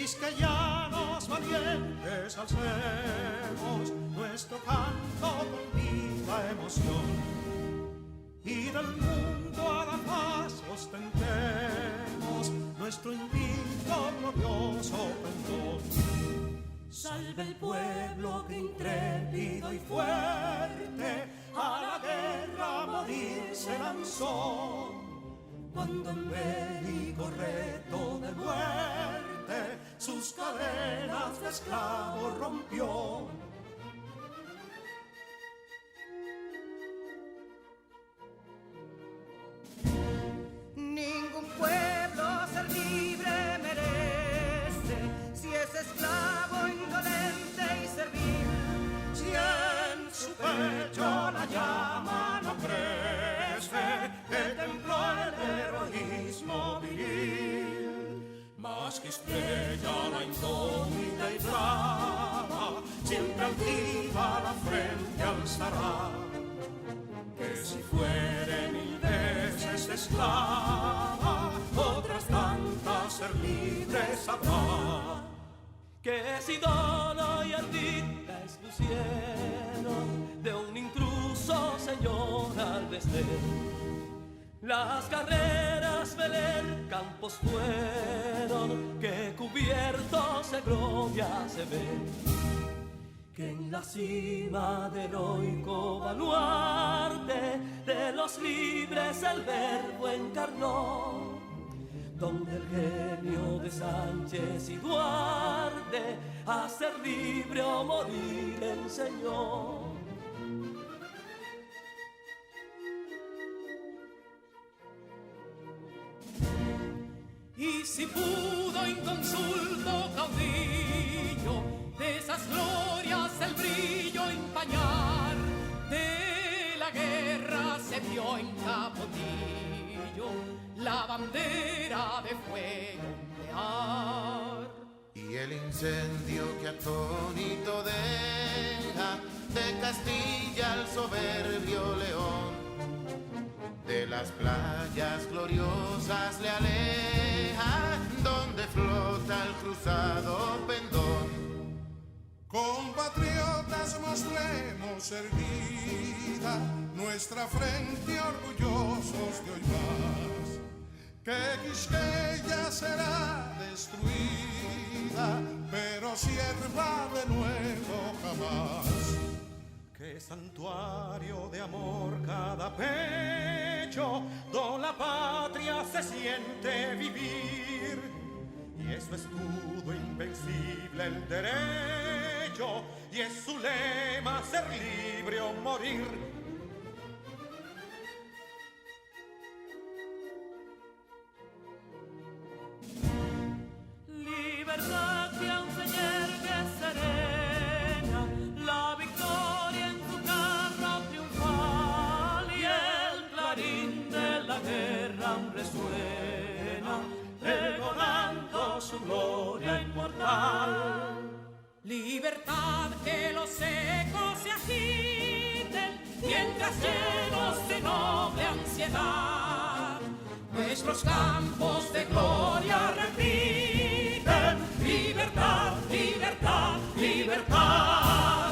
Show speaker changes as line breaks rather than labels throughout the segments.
quisqueyanos valientes alcemos nuestro canto con viva emoción, y del mundo a la paz ostentemos nuestro invicto glorioso pendón. Salve el pueblo que intrépido y fuerte a la guerra a morir se lanzó, cuando en bélico reto de muerte sus cadenas de esclavos rompió.
Ningún pueblo ser libre merece si es esclavo, indolente y servil.
Si en su pecho la llama no crece, que templó el heroísmo viril, más que estrella la indómita y brava, siempre altiva la frente alzará, que si fuere mil veces esclava, otras tantas ser libres habrá.
Que si Dono y Ardita expusieron de un intruso señor al desdén, las carreras Belén campos fueron, que cubiertos de gloria se ven, que en la cima del heroico baluarte de los libres el verbo encarnó, donde el genio de Sánchez y Duarte a ser libre o morir enseñó.
Y si pudo inconsulto caudillo de esas glorias el brillo empañar, de la guerra se vio en Capotillo la bandera de fuego ondear.
Y el incendio que atónito deja de Castilla al soberbio león, de las playas gloriosas le aleja, donde flota el cruzado pendón.
Compatriotas, mostremos erguida nuestra frente orgullosos de hoy más, que Quisqueya será destruida, pero sierva de nuevo jamás.
Que santuario de amor cada pecho, donde la patria se siente vivir, y es su escudo invencible el derecho, y es su lema ser libre o morir.
Libertad que aún se yergue serena, la victoria en su carro triunfal, y el clarín de la guerra aún resuena, pregonando su gloria inmortal.
Libertad, que los ecos se agiten mientras llenos de noble ansiedad nuestros campos de gloria repiten: libertad, libertad, libertad.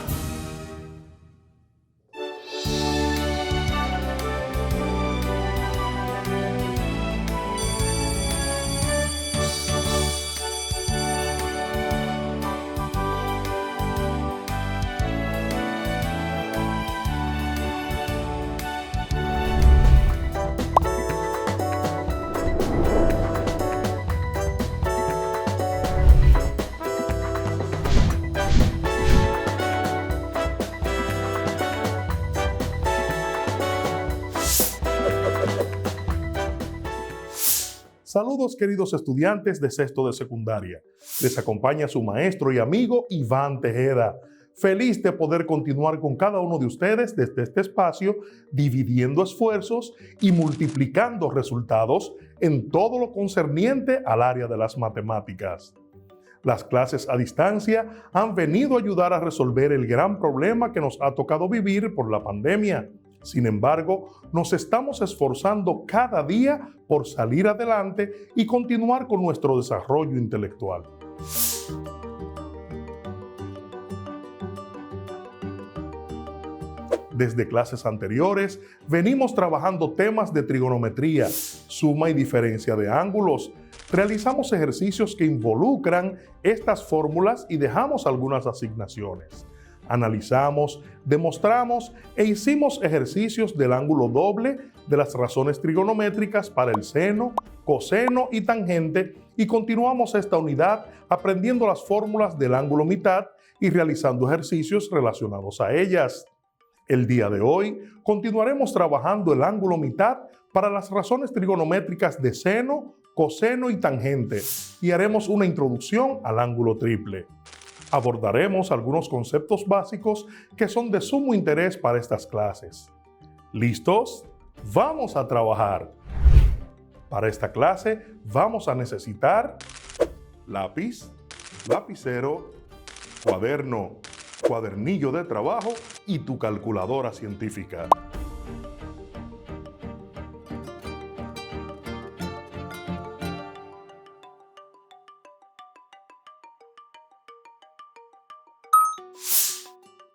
Saludos, queridos estudiantes de sexto de secundaria. Les acompaña su maestro y amigo Iván Tejeda. Feliz de poder continuar con cada uno de ustedes desde este espacio, dividiendo esfuerzos y multiplicando resultados en todo lo concerniente al área de las matemáticas. Las clases a distancia han venido a ayudar a resolver el gran problema que nos ha tocado vivir por la pandemia. Sin embargo, nos estamos esforzando cada día por salir adelante y continuar con nuestro desarrollo intelectual. Desde clases anteriores, venimos trabajando temas de trigonometría, suma y diferencia de ángulos. Realizamos ejercicios que involucran estas fórmulas y dejamos algunas asignaciones. Analizamos, demostramos e hicimos ejercicios del ángulo doble, de las razones trigonométricas para el seno, coseno y tangente, y continuamos esta unidad aprendiendo las fórmulas del ángulo mitad y realizando ejercicios relacionados a ellas. El día de hoy continuaremos trabajando el ángulo mitad para las razones trigonométricas de seno, coseno y tangente y haremos una introducción al ángulo triple. Abordaremos algunos conceptos básicos que son de sumo interés para estas clases. ¿Listos? ¡Vamos a trabajar! Para esta clase vamos a necesitar lápiz, lapicero, cuaderno, cuadernillo de trabajo y tu calculadora científica.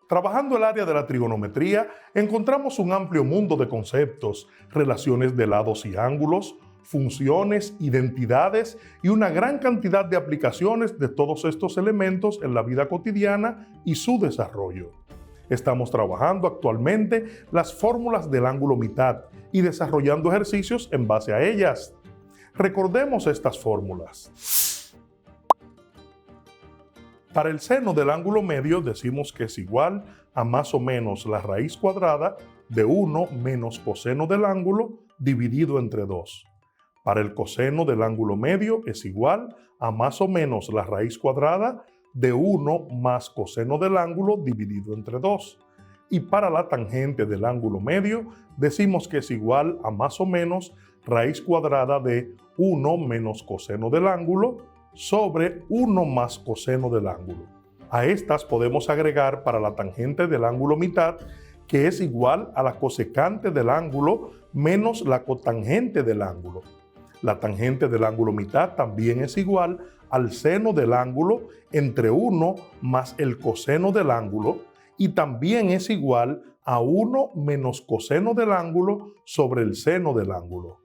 Trabajando el área de la trigonometría, encontramos un amplio mundo de conceptos, relaciones de lados y ángulos, funciones, identidades y una gran cantidad de aplicaciones de todos estos elementos en la vida cotidiana y su desarrollo. Estamos trabajando actualmente las fórmulas del ángulo mitad y desarrollando ejercicios en base a ellas. Recordemos estas fórmulas. Para el seno del ángulo medio decimos que es igual a más o menos la raíz cuadrada de 1 menos coseno del ángulo dividido entre 2. Para el coseno del ángulo medio es igual a más o menos la raíz cuadrada de 1 más coseno del ángulo dividido entre 2. Y para la tangente del ángulo medio decimos que es igual a más o menos raíz cuadrada de 1 menos coseno del ángulo sobre 1 más coseno del ángulo. A estas podemos agregar para la tangente del ángulo mitad, que es igual a la cosecante del ángulo menos la cotangente del ángulo. La tangente del ángulo mitad también es igual al seno del ángulo entre 1 más el coseno del ángulo y también es igual a 1 menos coseno del ángulo sobre el seno del ángulo.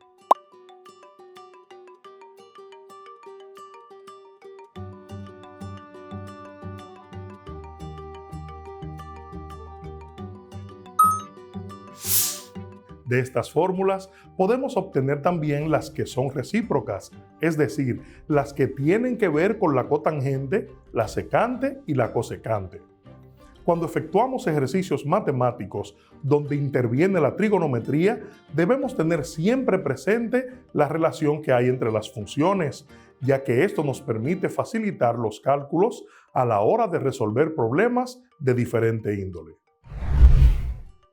De estas fórmulas podemos obtener también las que son recíprocas, es decir, las que tienen que ver con la cotangente, la secante y la cosecante. Cuando efectuamos ejercicios matemáticos donde interviene la trigonometría, debemos tener siempre presente la relación que hay entre las funciones, ya que esto nos permite facilitar los cálculos a la hora de resolver problemas de diferente índole.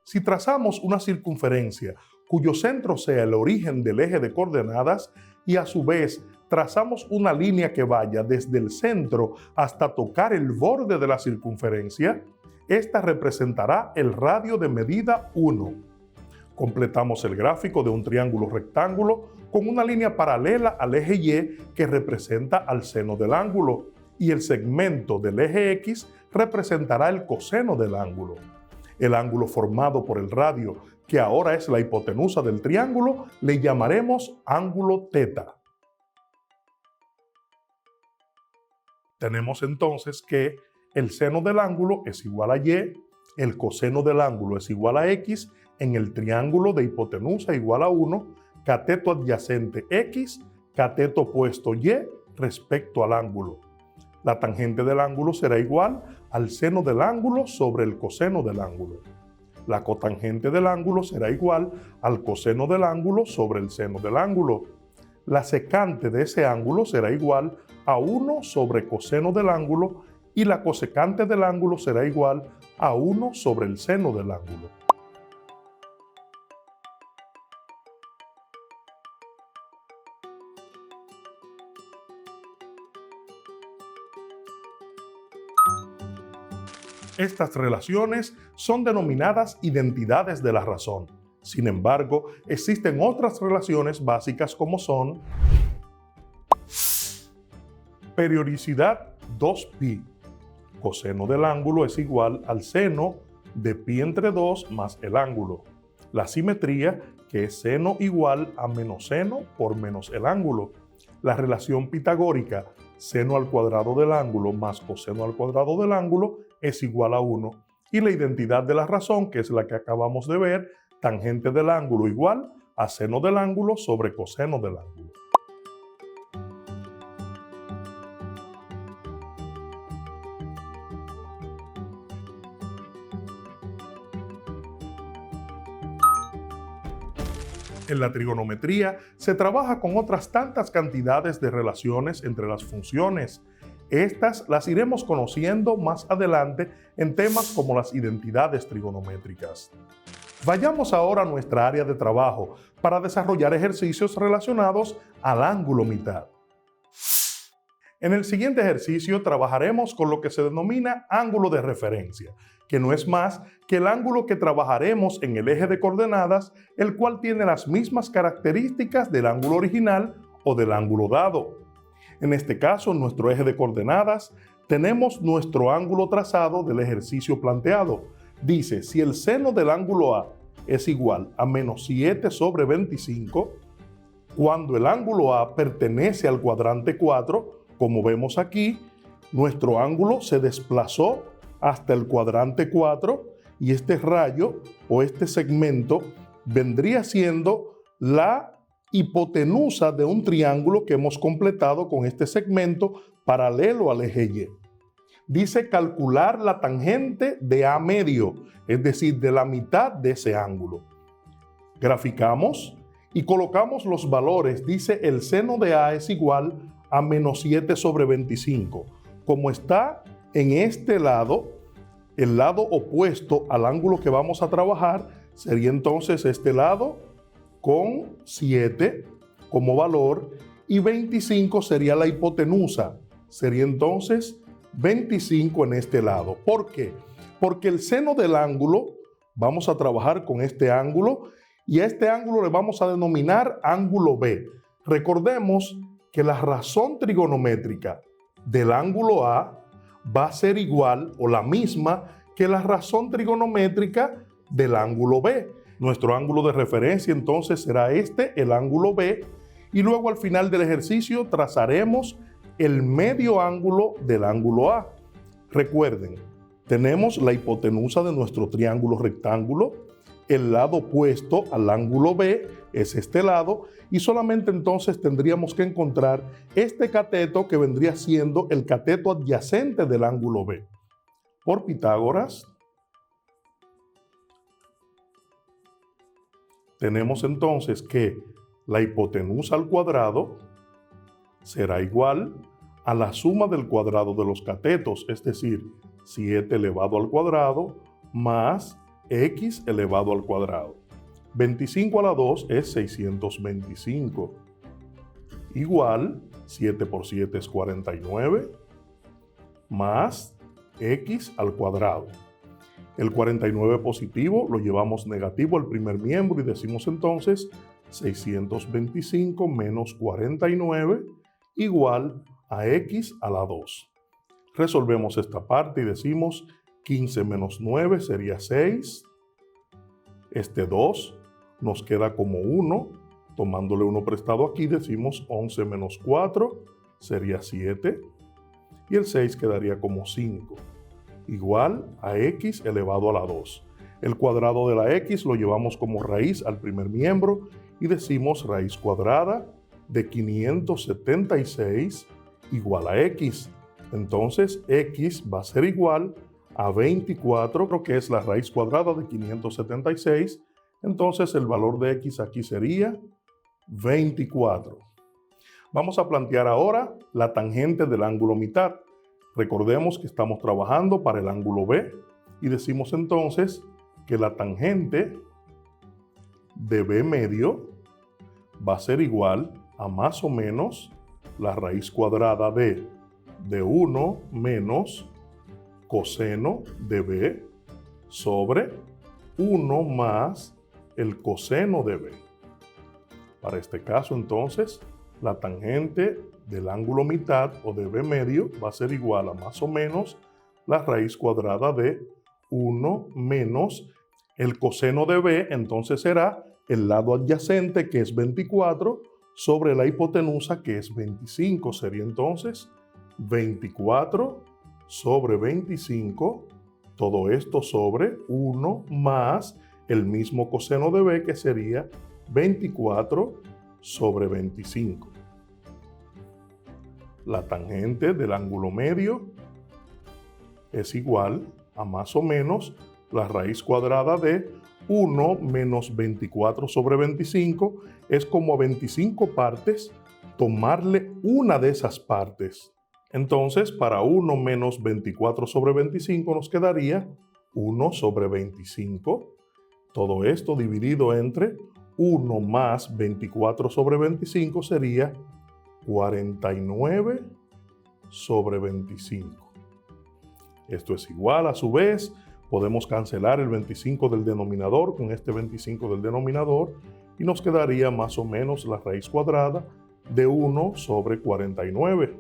Si trazamos una circunferencia cuyo centro sea el origen del eje de coordenadas y a su vez trazamos una línea que vaya desde el centro hasta tocar el borde de la circunferencia, esta representará el radio de medida 1. Completamos el gráfico de un triángulo rectángulo con una línea paralela al eje Y que representa al seno del ángulo y el segmento del eje X representará el coseno del ángulo. El ángulo formado por el radio, que ahora es la hipotenusa del triángulo, le llamaremos ángulo θ. Tenemos entonces que el seno del ángulo es igual a Y, el coseno del ángulo es igual a X, en el triángulo de hipotenusa igual a 1, cateto adyacente X, cateto opuesto Y respecto al ángulo. La tangente del ángulo será igual al seno del ángulo sobre el coseno del ángulo. La cotangente del ángulo será igual al coseno del ángulo sobre el seno del ángulo. La secante de ese ángulo será igual a 1 sobre coseno del ángulo y la cosecante del ángulo será igual a 1 sobre el seno del ángulo. Estas relaciones son denominadas identidades de la razón. Sin embargo, existen otras relaciones básicas como son Periodicidad 2pi. Coseno del ángulo es igual al seno de pi entre 2 más el ángulo. La simetría, que es seno igual a menos seno por menos el ángulo. La relación pitagórica, seno al cuadrado del ángulo más coseno al cuadrado del ángulo, es igual a 1. Y la identidad de la razón, que es la que acabamos de ver, tangente del ángulo igual a seno del ángulo sobre coseno del ángulo. En la trigonometría se trabaja con otras tantas cantidades de relaciones entre las funciones. Estas las iremos conociendo más adelante en temas como las identidades trigonométricas. Vayamos ahora a nuestra área de trabajo para desarrollar ejercicios relacionados al ángulo mitad. En el siguiente ejercicio trabajaremos con lo que se denomina ángulo de referencia, que no es más que el ángulo que trabajaremos en el eje de coordenadas, el cual tiene las mismas características del ángulo original o del ángulo dado. En este caso, en nuestro eje de coordenadas, tenemos nuestro ángulo trazado del ejercicio planteado. Dice, si el seno del ángulo A es igual a menos 7 sobre 25, cuando el ángulo A pertenece al cuadrante 4, como vemos aquí, nuestro ángulo se desplazó hasta el cuadrante 4 y este rayo o este segmento vendría siendo la hipotenusa de un triángulo que hemos completado con este segmento paralelo al eje Y. Dice calcular la tangente de A medio, es decir, de la mitad de ese ángulo. Graficamos y colocamos los valores. Dice el seno de A es igual a menos 7 sobre 25. Como está en este lado, el lado opuesto al ángulo que vamos a trabajar sería entonces este lado con 7 como valor y 25 sería la hipotenusa. Sería entonces 25 en este lado. ¿Por qué? Porque el seno del ángulo, vamos a trabajar con este ángulo y a este ángulo le vamos a denominar ángulo B. Recordemos que la razón trigonométrica del ángulo A va a ser igual o la misma que la razón trigonométrica del ángulo B. Nuestro ángulo de referencia entonces será este, el ángulo B, y luego al final del ejercicio trazaremos el medio ángulo del ángulo A. Recuerden, tenemos la hipotenusa de nuestro triángulo rectángulo, el lado opuesto al ángulo B es este lado, y solamente entonces tendríamos que encontrar este cateto que vendría siendo el cateto adyacente del ángulo B. Por Pitágoras, tenemos entonces que la hipotenusa al cuadrado será igual a la suma del cuadrado de los catetos, es decir, 7 elevado al cuadrado más x elevado al cuadrado. 25 a la 2 es 625. Igual, 7 por 7 es 49, más x al cuadrado. El 49 positivo lo llevamos negativo al primer miembro y decimos entonces 625 menos 49 igual a x a la 2. Resolvemos esta parte y decimos 15 menos 9 sería 6. Este 2 nos queda como 1. Tomándole 1 prestado aquí decimos 11 menos 4 sería 7. Y el 6 quedaría como 5. Igual a x elevado a la 2. El cuadrado de la x lo llevamos como raíz al primer miembro y decimos raíz cuadrada de 576 igual a x. Entonces x va a ser igual a 24, que es la raíz cuadrada de 576. Entonces el valor de x aquí sería 24. Vamos a plantear ahora la tangente del ángulo mitad. Recordemos que estamos trabajando para el ángulo B y decimos entonces que la tangente de B medio va a ser igual a más o menos la raíz cuadrada de 1 menos coseno de B sobre 1 más el coseno de B. Para este caso entonces la tangente del ángulo mitad o de B medio va a ser igual a más o menos la raíz cuadrada de 1 menos el coseno de B, entonces será el lado adyacente, que es 24, sobre la hipotenusa, que es 25. Sería entonces 24 sobre 25, todo esto sobre 1 más el mismo coseno de B, que sería 24 sobre 25. La tangente del ángulo medio es igual a más o menos la raíz cuadrada de 1 menos 24 sobre 25, es como a 25 partes tomarle una de esas partes. Entonces, para 1 menos 24 sobre 25 nos quedaría 1 sobre 25. Todo esto dividido entre 1 más 24 sobre 25 sería 49 sobre 25. Esto es igual, a su vez, podemos cancelar el 25 del denominador con este 25 del denominador y nos quedaría más o menos la raíz cuadrada de 1 sobre 49.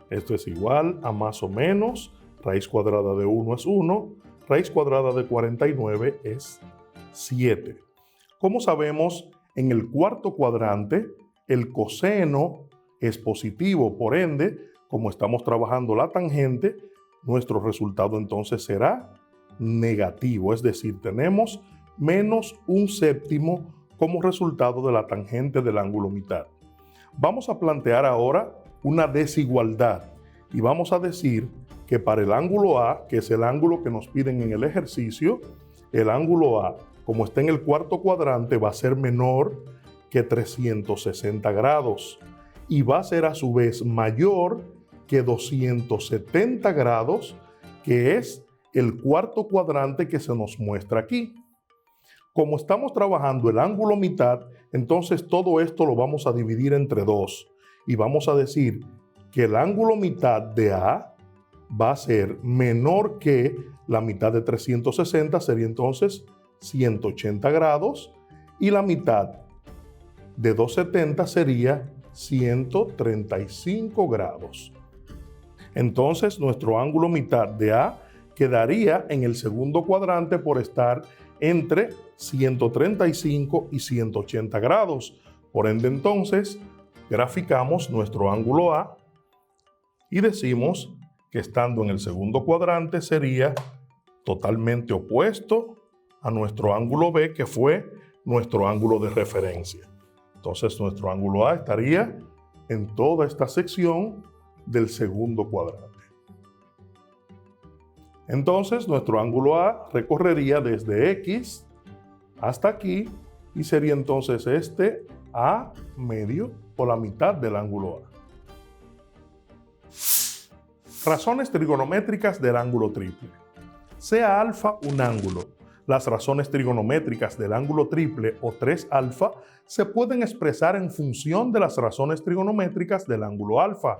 Esto es igual a más o menos, raíz cuadrada de 1 es 1, raíz cuadrada de 49 es 7. Como sabemos, en el cuarto cuadrante, el coseno es positivo, por ende, como estamos trabajando la tangente, nuestro resultado entonces será negativo, es decir, tenemos menos 1/7 como resultado de la tangente del ángulo mitad. Vamos a plantear ahora una desigualdad y vamos a decir que para el ángulo A, que es el ángulo que nos piden en el ejercicio, el ángulo A, como está en el cuarto cuadrante, va a ser menor que 360 grados y va a ser a su vez mayor que 270 grados, que es el cuarto cuadrante que se nos muestra aquí. Como estamos trabajando el ángulo mitad, entonces todo esto lo vamos a dividir entre 2 y vamos a decir que el ángulo mitad de A va a ser menor que la mitad de 360, sería entonces 180 grados, y la mitad de 270 sería 135 grados. Entonces nuestro ángulo mitad de A quedaría en el segundo cuadrante por estar entre 135 y 180 grados. Por ende, entonces, graficamos nuestro ángulo A y decimos que estando en el segundo cuadrante sería totalmente opuesto a nuestro ángulo B, que fue nuestro ángulo de referencia. Entonces, nuestro ángulo A estaría en toda esta sección del segundo cuadrante. Entonces, nuestro ángulo A recorrería desde X hasta aquí y sería entonces este A medio o la mitad del ángulo A. Razones trigonométricas del ángulo triple. Sea alfa un ángulo. Las razones trigonométricas del ángulo triple o 3 alfa se pueden expresar en función de las razones trigonométricas del ángulo alfa.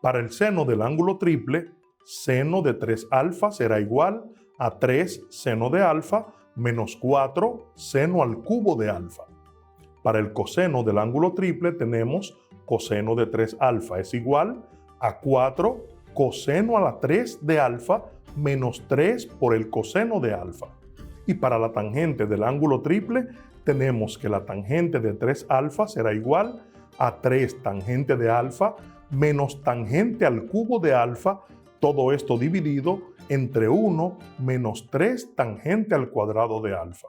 Para el seno del ángulo triple, seno de 3 alfa será igual a 3 seno de alfa menos 4 seno al cubo de alfa. Para el coseno del ángulo triple tenemos coseno de 3 alfa es igual a 4 coseno a la 3 de alfa menos 3 por el coseno de alfa. Y para la tangente del ángulo triple tenemos que la tangente de 3 alfa será igual a 3 tangente de alfa menos tangente al cubo de alfa, todo esto dividido entre 1 menos 3 tangente al cuadrado de alfa.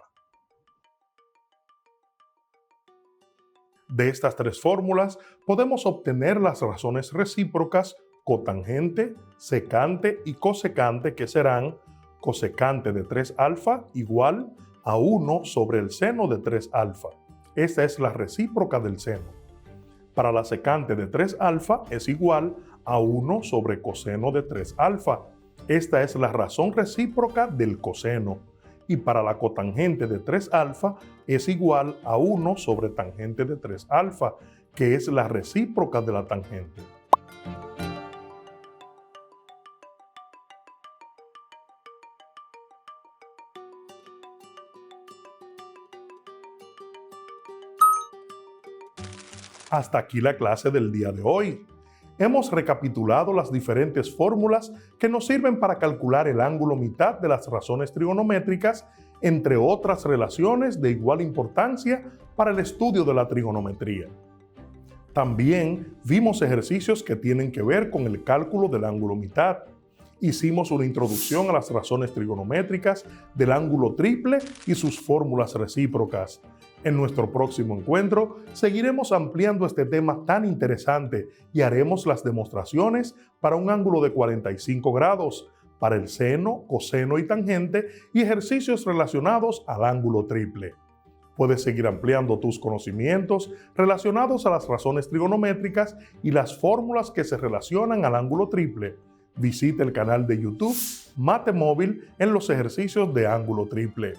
De estas tres fórmulas podemos obtener las razones recíprocas cotangente, secante y cosecante, que serán cosecante de 3 alfa igual a 1 sobre el seno de 3 alfa. Esta es la recíproca del seno. Para la secante de 3 alfa es igual a 1 sobre coseno de 3 alfa. Esta es la razón recíproca del coseno. Y para la cotangente de 3 alfa es igual a 1 sobre tangente de 3 alfa, que es la recíproca de la tangente. Hasta aquí la clase del día de hoy. Hemos recapitulado las diferentes fórmulas que nos sirven para calcular el ángulo mitad de las razones trigonométricas, entre otras relaciones de igual importancia para el estudio de la trigonometría. También vimos ejercicios que tienen que ver con el cálculo del ángulo mitad. Hicimos una introducción a las razones trigonométricas del ángulo triple y sus fórmulas recíprocas. En nuestro próximo encuentro seguiremos ampliando este tema tan interesante y haremos las demostraciones para un ángulo de 45 grados, para el seno, coseno y tangente y ejercicios relacionados al ángulo triple. Puedes seguir ampliando tus conocimientos relacionados a las razones trigonométricas y las fórmulas que se relacionan al ángulo triple. Visita el canal de YouTube Mate Móvil en los ejercicios de ángulo triple.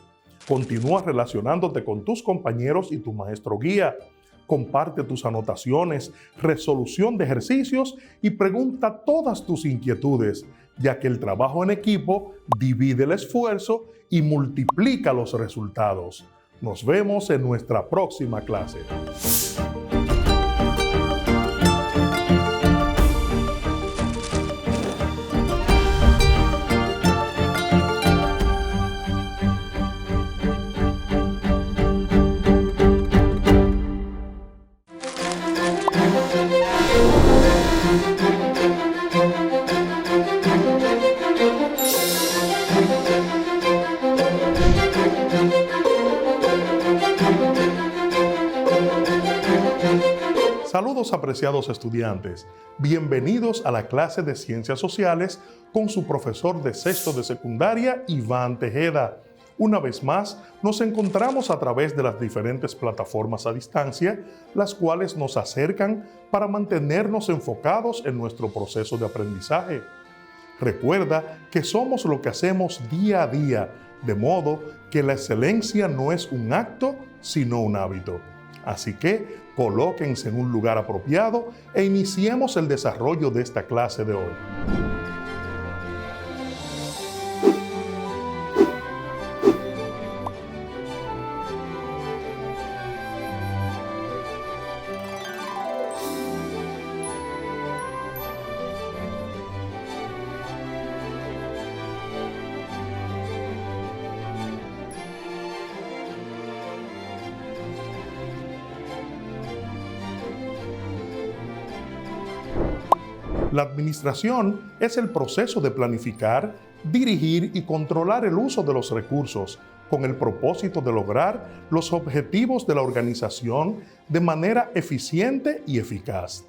Continúa relacionándote con tus compañeros y tu maestro guía. Comparte tus anotaciones, resolución de ejercicios y pregunta todas tus inquietudes, ya que el trabajo en equipo divide el esfuerzo y multiplica los resultados. Nos vemos en nuestra próxima clase. Saludos apreciados estudiantes, bienvenidos a la clase de Ciencias Sociales con su profesor de sexto de secundaria, Iván Tejeda. Una vez más, nos encontramos a través de las diferentes plataformas a distancia, las cuales nos acercan para mantenernos enfocados en nuestro proceso de aprendizaje. Recuerda que somos lo que hacemos día a día, de modo que la excelencia no es un acto, sino un hábito. Así que colóquense en un lugar apropiado e iniciemos el desarrollo de esta clase de hoy. La administración es el proceso de planificar, dirigir y controlar el uso de los recursos con el propósito de lograr los objetivos de la organización de manera eficiente y eficaz.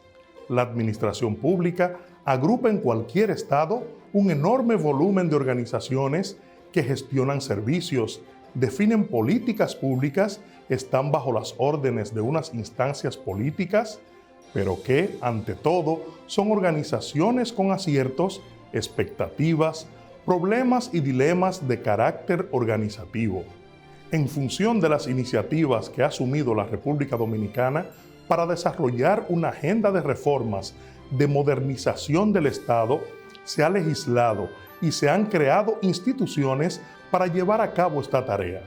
La administración pública agrupa en cualquier estado un enorme volumen de organizaciones que gestionan servicios, definen políticas públicas, están bajo las órdenes de unas instancias políticas, pero que, ante todo, son organizaciones con aciertos, expectativas, problemas y dilemas de carácter organizativo. En función de las iniciativas que ha asumido la República Dominicana para desarrollar una agenda de reformas de modernización del Estado, se ha legislado y se han creado instituciones para llevar a cabo esta tarea.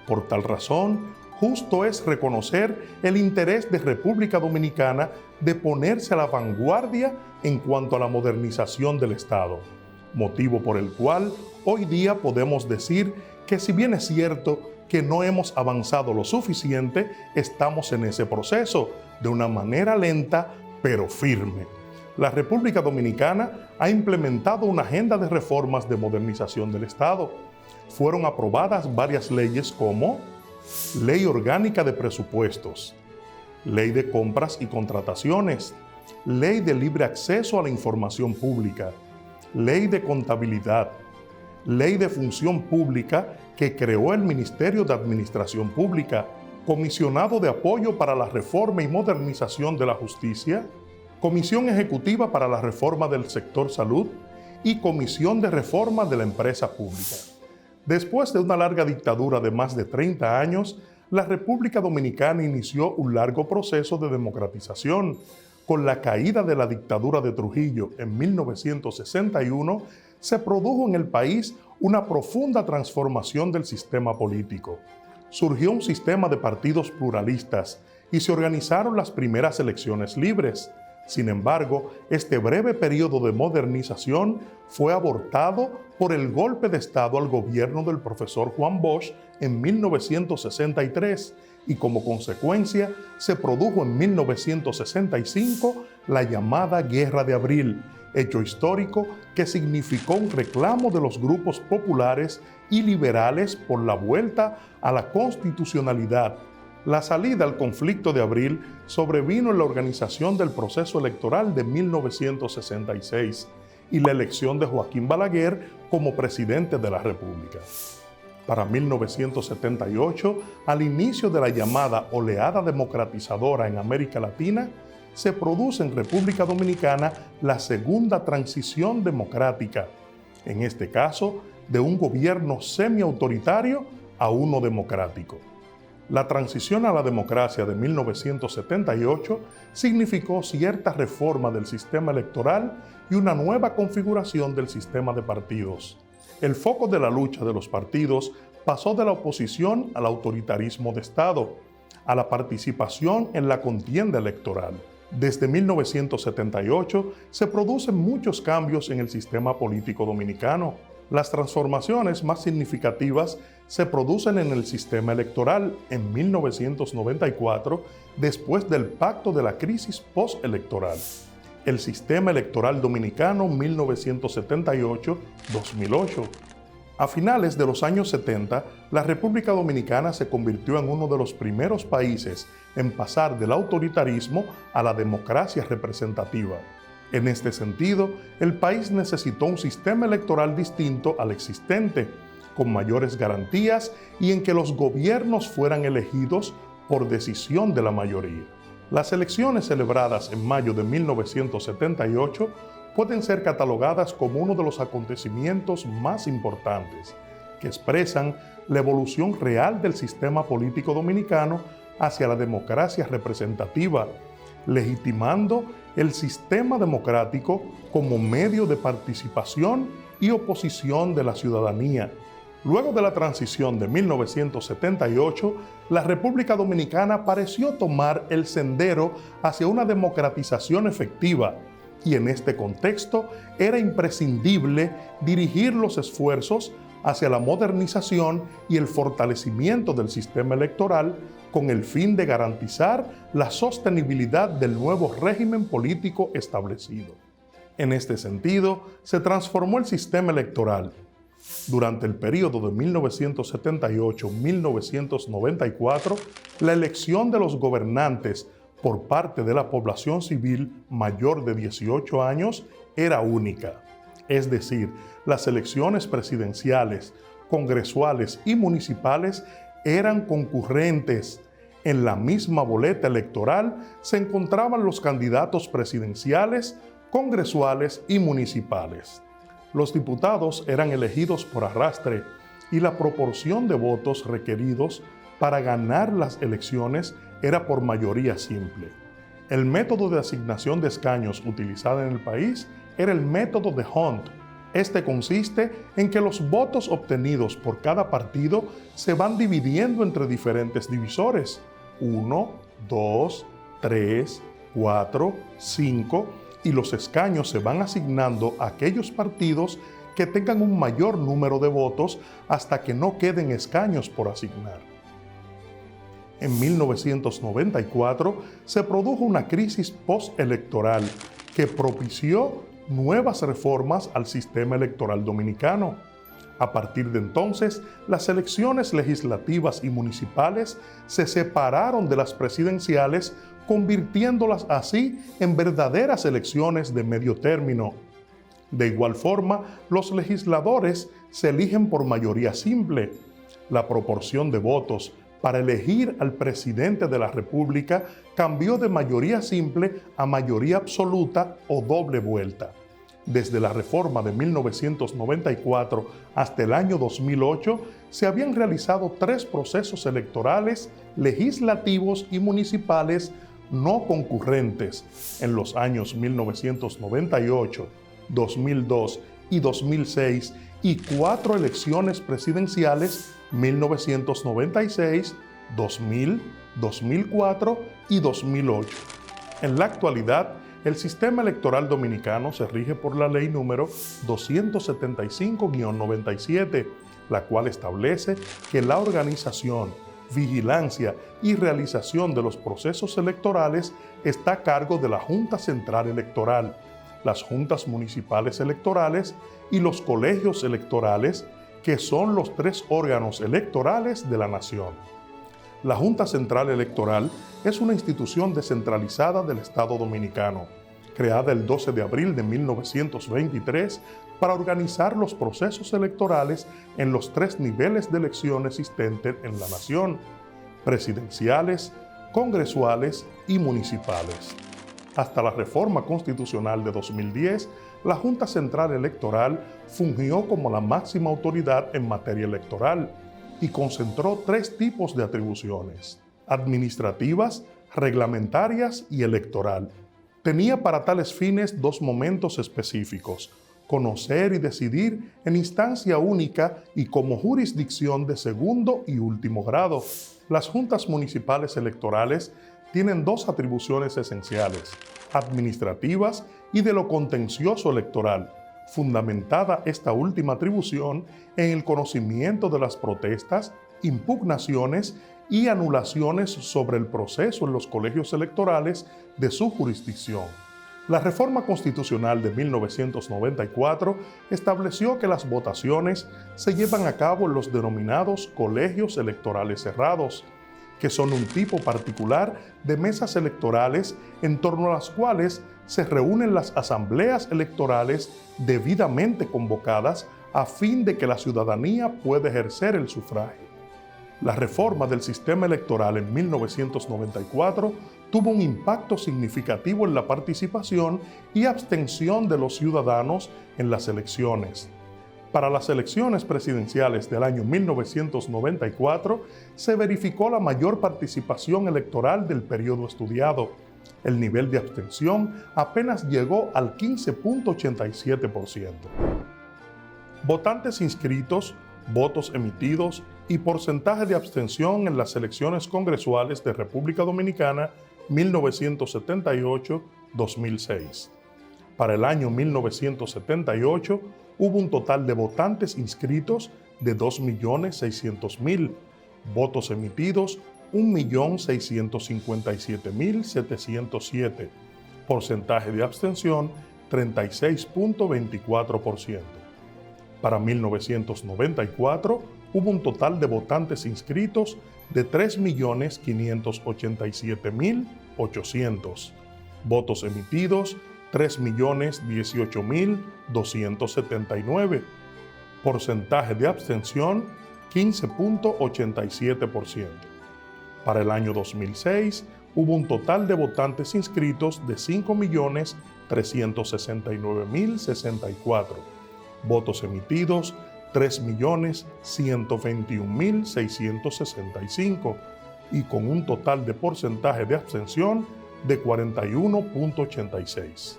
Por tal razón, justo es reconocer el interés de República Dominicana de ponerse a la vanguardia en cuanto a la modernización del Estado, motivo por el cual hoy día podemos decir que si bien es cierto que no hemos avanzado lo suficiente, estamos en ese proceso de una manera lenta pero firme. La República Dominicana ha implementado una agenda de reformas de modernización del Estado. Fueron aprobadas varias leyes como Ley Orgánica de Presupuestos, Ley de Compras y Contrataciones, Ley de Libre Acceso a la Información Pública, Ley de Contabilidad, Ley de Función Pública que creó el Ministerio de Administración Pública, Comisionado de Apoyo para la Reforma y Modernización de la Justicia, Comisión Ejecutiva para la Reforma del Sector Salud y Comisión de Reforma de la Empresa Pública. Después de una larga dictadura de más de 30 años, la República Dominicana inició un largo proceso de democratización. Con la caída de la dictadura de Trujillo en 1961, se produjo en el país una profunda transformación del sistema político. Surgió un sistema de partidos pluralistas y se organizaron las primeras elecciones libres. Sin embargo, este breve periodo de modernización fue abortado por el golpe de Estado al gobierno del profesor Juan Bosch en 1963 y como consecuencia se produjo en 1965 la llamada Guerra de Abril, hecho histórico que significó un reclamo de los grupos populares y liberales por la vuelta a la constitucionalidad. La salida al conflicto de abril sobrevino en la organización del proceso electoral de 1966 y la elección de Joaquín Balaguer como presidente de la República. Para 1978, al inicio de la llamada oleada democratizadora en América Latina, se produce en República Dominicana la segunda transición democrática, en este caso de un gobierno semiautoritario a uno democrático. La transición a la democracia de 1978 significó cierta reforma del sistema electoral y una nueva configuración del sistema de partidos. El foco de la lucha de los partidos pasó de la oposición al autoritarismo de Estado, a la participación en la contienda electoral. Desde 1978 se producen muchos cambios en el sistema político dominicano. Las transformaciones más significativas se producen en el sistema electoral en 1994, después del Pacto de la Crisis Postelectoral. El sistema electoral dominicano 1978-2008. A finales de los años 70, la República Dominicana se convirtió en uno de los primeros países en pasar del autoritarismo a la democracia representativa. En este sentido, el país necesitó un sistema electoral distinto al existente, con mayores garantías y en que los gobiernos fueran elegidos por decisión de la mayoría. Las elecciones celebradas en mayo de 1978 pueden ser catalogadas como uno de los acontecimientos más importantes, que expresan la evolución real del sistema político dominicano hacia la democracia representativa, legitimando el sistema democrático como medio de participación y oposición de la ciudadanía. Luego de la transición de 1978, la República Dominicana pareció tomar el sendero hacia una democratización efectiva, y en este contexto era imprescindible dirigir los esfuerzos hacia la modernización y el fortalecimiento del sistema electoral con el fin de garantizar la sostenibilidad del nuevo régimen político establecido. En este sentido, se transformó el sistema electoral. Durante el periodo de 1978-1994, la elección de los gobernantes por parte de la población civil mayor de 18 años era única. Es decir, las elecciones presidenciales, congresuales y municipales eran concurrentes. En la misma boleta electoral se encontraban los candidatos presidenciales, congresuales y municipales. Los diputados eran elegidos por arrastre y la proporción de votos requeridos para ganar las elecciones era por mayoría simple. El método de asignación de escaños utilizado en el país era el método de Hunt. Este consiste en que los votos obtenidos por cada partido se van dividiendo entre diferentes divisores, 1, 2, 3, 4, 5, y los escaños se van asignando a aquellos partidos que tengan un mayor número de votos hasta que no queden escaños por asignar. En 1994 se produjo una crisis postelectoral que propició nuevas reformas al sistema electoral dominicano. A partir de entonces, las elecciones legislativas y municipales se separaron de las presidenciales, convirtiéndolas así en verdaderas elecciones de medio término. De igual forma, los legisladores se eligen por mayoría simple. La proporción de votos para elegir al presidente de la República cambió de mayoría simple a mayoría absoluta o doble vuelta. Desde la reforma de 1994 hasta el año 2008, se habían realizado 3 procesos electorales, legislativos y municipales no concurrentes en los años 1998, 2002 y 2006 y 4 elecciones presidenciales 1996, 2000, 2004 y 2008. En la actualidad, el sistema electoral dominicano se rige por la ley número 275-97, la cual establece que la organización, vigilancia y realización de los procesos electorales está a cargo de la Junta Central Electoral, las juntas municipales electorales y los colegios electorales, que son los 3 órganos electorales de la nación. La Junta Central Electoral es una institución descentralizada del Estado Dominicano, creada el 12 de abril de 1923 para organizar los procesos electorales en los 3 niveles de elección existentes en la nación: presidenciales, congresuales y municipales. Hasta la reforma constitucional de 2010, la Junta Central Electoral fungió como la máxima autoridad en materia electoral y concentró 3 tipos de atribuciones: administrativas, reglamentarias y electoral. Tenía para tales fines 2 momentos específicos: conocer y decidir en instancia única y como jurisdicción de segundo y último grado. Las juntas municipales electorales tienen 2 atribuciones esenciales: administrativas y de lo contencioso electoral, fundamentada esta última atribución en el conocimiento de las protestas, impugnaciones y anulaciones sobre el proceso en los colegios electorales de su jurisdicción. La reforma constitucional de 1994 estableció que las votaciones se llevan a cabo en los denominados colegios electorales cerrados, que son un tipo particular de mesas electorales en torno a las cuales se reúnen las asambleas electorales debidamente convocadas a fin de que la ciudadanía pueda ejercer el sufragio. La reforma del sistema electoral en 1994 tuvo un impacto significativo en la participación y abstención de los ciudadanos en las elecciones. Para las elecciones presidenciales del año 1994 se verificó la mayor participación electoral del periodo estudiado. El nivel de abstención apenas llegó al 15.87%. Votantes inscritos, votos emitidos y porcentaje de abstención en las elecciones congresuales de República Dominicana 1978-2006. Para el año 1978 hubo un total de votantes inscritos de 2.600.000, votos emitidos 1.657.707, porcentaje de abstención 36.24%. Para 1994 hubo un total de votantes inscritos de 3.587.800, votos emitidos 3.018.279, porcentaje de abstención 15.87%. Para el año 2006 hubo un total de votantes inscritos de 5.369.064, votos emitidos 3.121.665 y con un total de porcentaje de abstención de 41.86.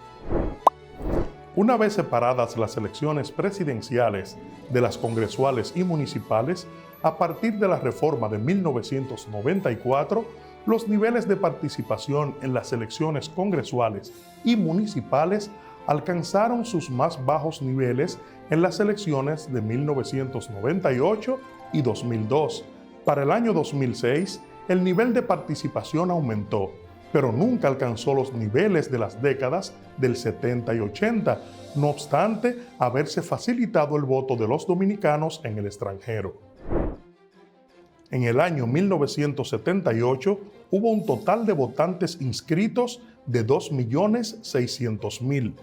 Una vez separadas las elecciones presidenciales de las congresuales y municipales, a partir de la reforma de 1994, los niveles de participación en las elecciones congresuales y municipales alcanzaron sus más bajos niveles en las elecciones de 1998 y 2002. Para el año 2006, el nivel de participación aumentó, pero nunca alcanzó los niveles de las décadas del 70 y 80, no obstante haberse facilitado el voto de los dominicanos en el extranjero. En el año 1978 hubo un total de votantes inscritos de 2.600.000,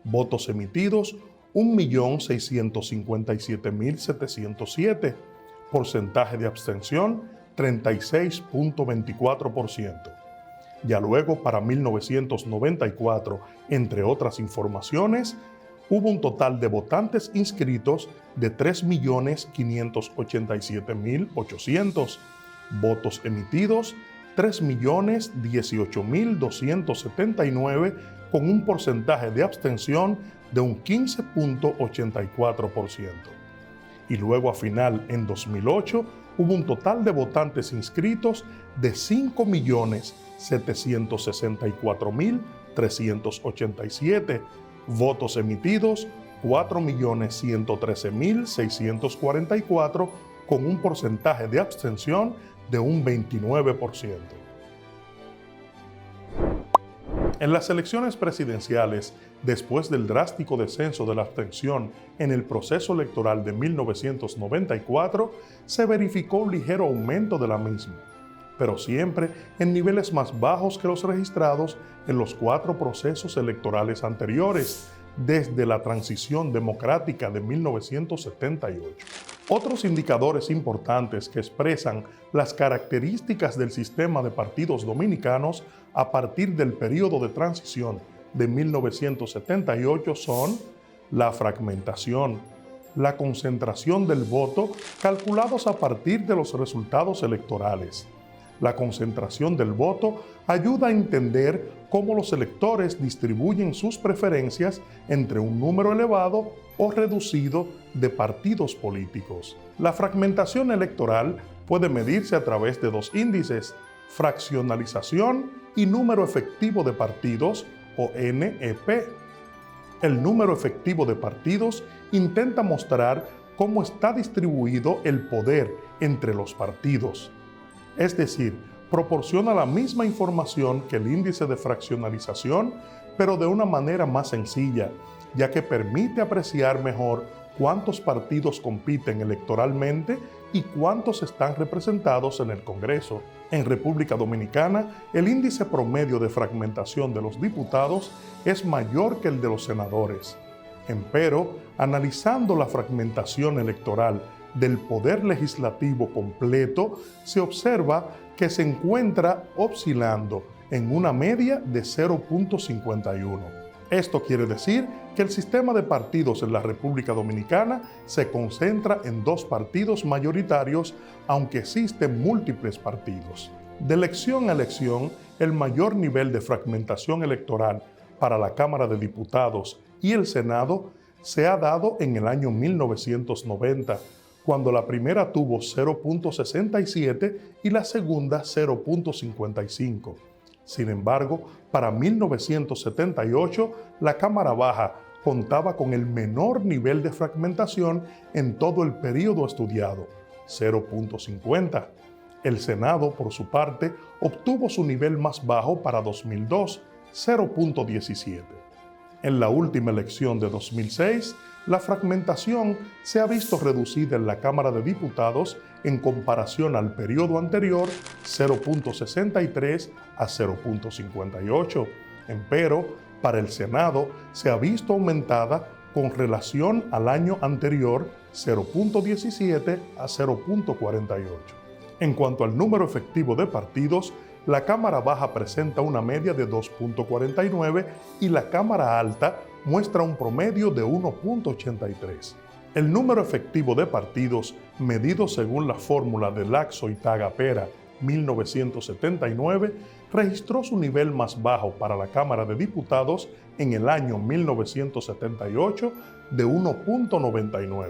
votos emitidos 1.657.707, porcentaje de abstención 36.24%. Ya luego, para 1994, entre otras informaciones, hubo un total de votantes inscritos de 3.587.800, votos emitidos 3.018.279, con un porcentaje de abstención de un 15.84%. y luego a final en 2008 hubo un total de votantes inscritos de 5.764.387, votos emitidos 4.113.644, con un porcentaje de abstención de un 29%. En las elecciones presidenciales, después del drástico descenso de la abstención en el proceso electoral de 1994, se verificó un ligero aumento de la misma, pero siempre en niveles más bajos que los registrados en los 4 procesos electorales anteriores, desde la transición democrática de 1978. Otros indicadores importantes que expresan las características del sistema de partidos dominicanos a partir del periodo de transición de 1978 son la fragmentación, la concentración del voto calculados a partir de los resultados electorales. La concentración del voto ayuda a entender cómo los electores distribuyen sus preferencias entre un número elevado o reducido de partidos políticos. La fragmentación electoral puede medirse a través de 2 índices: fraccionalización y número efectivo de partidos, o NEP. El número efectivo de partidos intenta mostrar cómo está distribuido el poder entre los partidos. Es decir, proporciona la misma información que el índice de fraccionalización, pero de una manera más sencilla, ya que permite apreciar mejor cuántos partidos compiten electoralmente y cuántos están representados en el Congreso. En República Dominicana, el índice promedio de fragmentación de los diputados es mayor que el de los senadores. Empero, analizando la fragmentación electoral del poder legislativo completo, se observa que se encuentra oscilando en una media de 0.51. Esto quiere decir que el sistema de partidos en la República Dominicana se concentra en 2 partidos mayoritarios, aunque existen múltiples partidos. De elección a elección, el mayor nivel de fragmentación electoral para la Cámara de Diputados y el Senado se ha dado en el año 1990, cuando la primera tuvo 0.67 y la segunda 0.55. Sin embargo, para 1978, la Cámara Baja contaba con el menor nivel de fragmentación en todo el período estudiado, 0.50. El Senado, por su parte, obtuvo su nivel más bajo para 2002, 0.17. En la última elección de 2006, la fragmentación se ha visto reducida en la Cámara de Diputados en comparación al periodo anterior, 0.63 a 0.58. Empero, para el Senado se ha visto aumentada con relación al año anterior, 0.17 a 0.48. En cuanto al número efectivo de partidos, la Cámara Baja presenta una media de 2.49 y la Cámara Alta muestra un promedio de 1.83. El número efectivo de partidos, medido según la fórmula de Laxo y Taga-Pera 1979, registró su nivel más bajo para la Cámara de Diputados en el año 1978 de 1.99.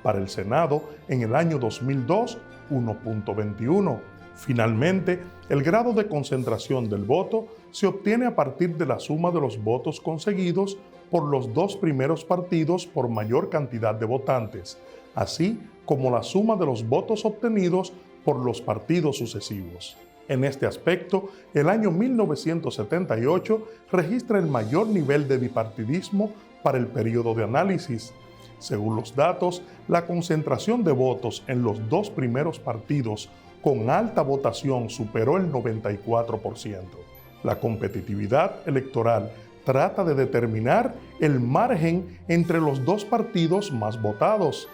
Para el Senado, en el año 2002, 1.21. Finalmente, el grado de concentración del voto se obtiene a partir de la suma de los votos conseguidos por los 2 primeros partidos por mayor cantidad de votantes, así como la suma de los votos obtenidos por los partidos sucesivos. En este aspecto, el año 1978 registra el mayor nivel de bipartidismo para el periodo de análisis. Según los datos, la concentración de votos en los 2 primeros partidos con alta votación superó el 94%. La competitividad electoral trata de determinar el margen entre los 2 partidos más votados.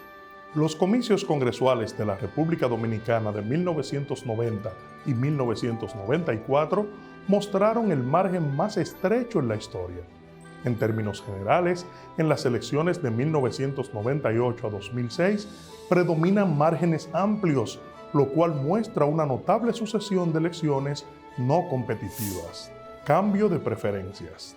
Los comicios congresuales de la República Dominicana de 1990 y 1994 mostraron el margen más estrecho en la historia. En términos generales, en las elecciones de 1998 a 2006 predominan márgenes amplios, lo cual muestra una notable sucesión de elecciones no competitivas. Cambio de preferencias.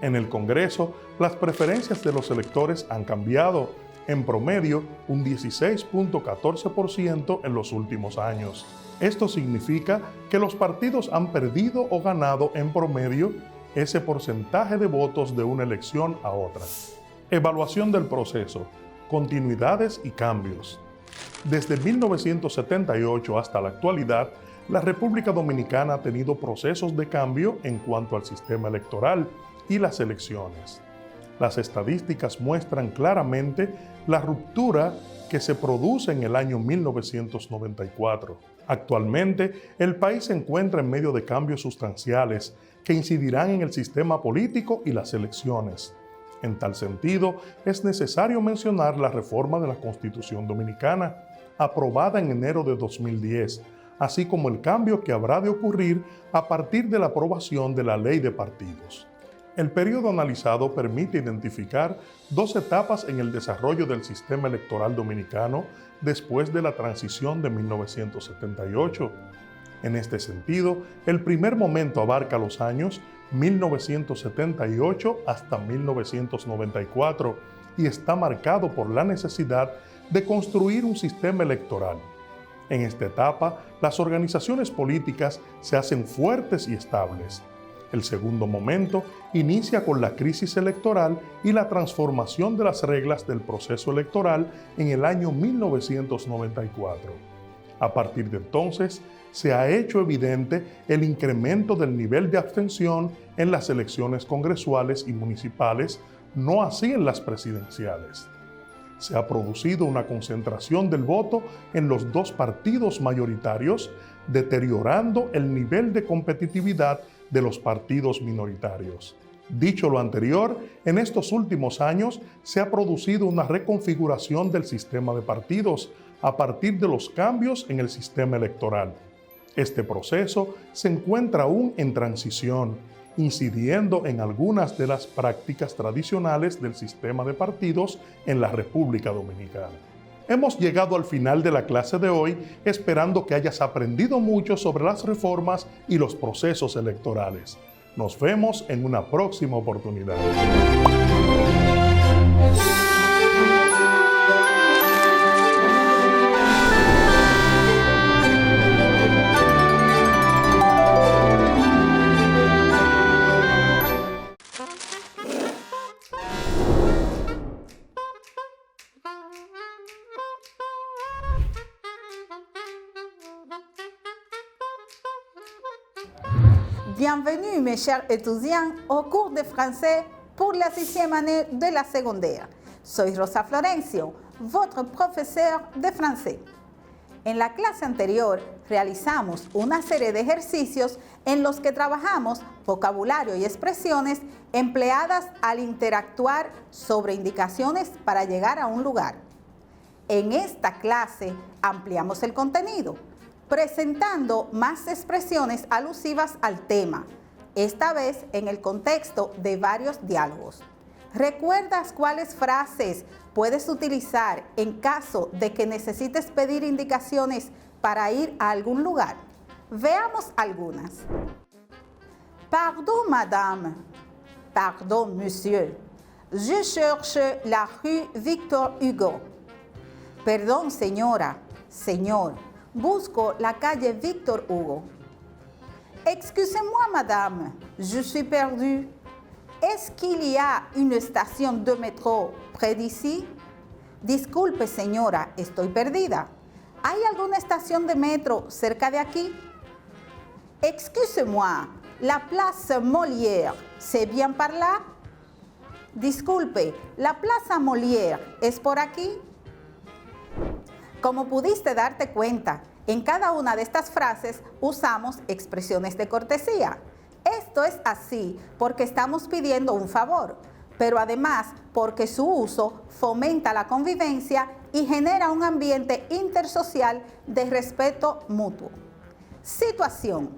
En el Congreso, las preferencias de los electores han cambiado. en promedio un 16.14% en los últimos años. Esto significa que los partidos han perdido o ganado en promedio ese porcentaje de votos de una elección a otra. Evaluación del proceso, continuidades y cambios. Desde 1978 hasta la actualidad, la República Dominicana ha tenido procesos de cambio en cuanto al sistema electoral y las elecciones. Las estadísticas muestran claramente la ruptura que se produce en el año 1994. Actualmente, el país se encuentra en medio de cambios sustanciales que incidirán en el sistema político y las elecciones. En tal sentido, es necesario mencionar la reforma de la Constitución Dominicana, aprobada en enero de 2010, así como el cambio que habrá de ocurrir a partir de la aprobación de la Ley de Partidos. El periodo analizado permite identificar dos etapas en el desarrollo del sistema electoral dominicano después de la transición de 1978. En este sentido, el primer momento abarca los años 1978 hasta 1994 y está marcado por la necesidad de construir un sistema electoral. En esta etapa, las organizaciones políticas se hacen fuertes y estables. El segundo momento inicia con la crisis electoral y la transformación de las reglas del proceso electoral en el año 1994. A partir de entonces, se ha hecho evidente el incremento del nivel de abstención en las elecciones congresuales y municipales, no así en las presidenciales. Se ha producido una concentración del voto en los dos partidos mayoritarios, deteriorando el nivel de competitividad de los partidos minoritarios. Dicho lo anterior, en estos últimos años se ha producido una reconfiguración del sistema de partidos a partir de los cambios en el sistema electoral. Este proceso se encuentra aún en transición, incidiendo en algunas de las prácticas tradicionales del sistema de partidos en la República Dominicana. Hemos llegado al final de la clase de hoy, esperando que hayas aprendido mucho sobre las reformas y los procesos electorales. Nos vemos en una próxima oportunidad.
Bienvenue mes chers étudiants au cours de français pour la 6e année de la secondaire. Soy Rosa Florencio, votre professeur de français. En la clase anterior realizamos una serie de ejercicios en los que trabajamos vocabulario y expresiones empleadas al interactuar sobre indicaciones para llegar a un lugar. En esta clase ampliamos el contenido, presentando más expresiones alusivas al tema, esta vez en el contexto de varios diálogos. ¿Recuerdas cuáles frases puedes utilizar en caso de que necesites pedir indicaciones para ir a algún lugar? Veamos algunas. Pardon, madame. Pardon, monsieur. Je cherche la rue Victor Hugo. Perdón, señora. Señor. Busco la calle Victor Hugo. Excusez-moi, madame, je suis perdue. Est-ce qu'il y a une station de métro près d'ici? Disculpe, señora, estoy perdida. ¿Hay alguna estación de metro cerca de aquí? Excusez-moi, la place Molière, c'est bien par là? Disculpe, ¿la plaza Molière es por aquí? Como pudiste darte cuenta, en cada una de estas frases usamos expresiones de cortesía. Esto es así porque estamos pidiendo un favor, pero además porque su uso fomenta la convivencia y genera un ambiente intersocial de respeto mutuo. Situación.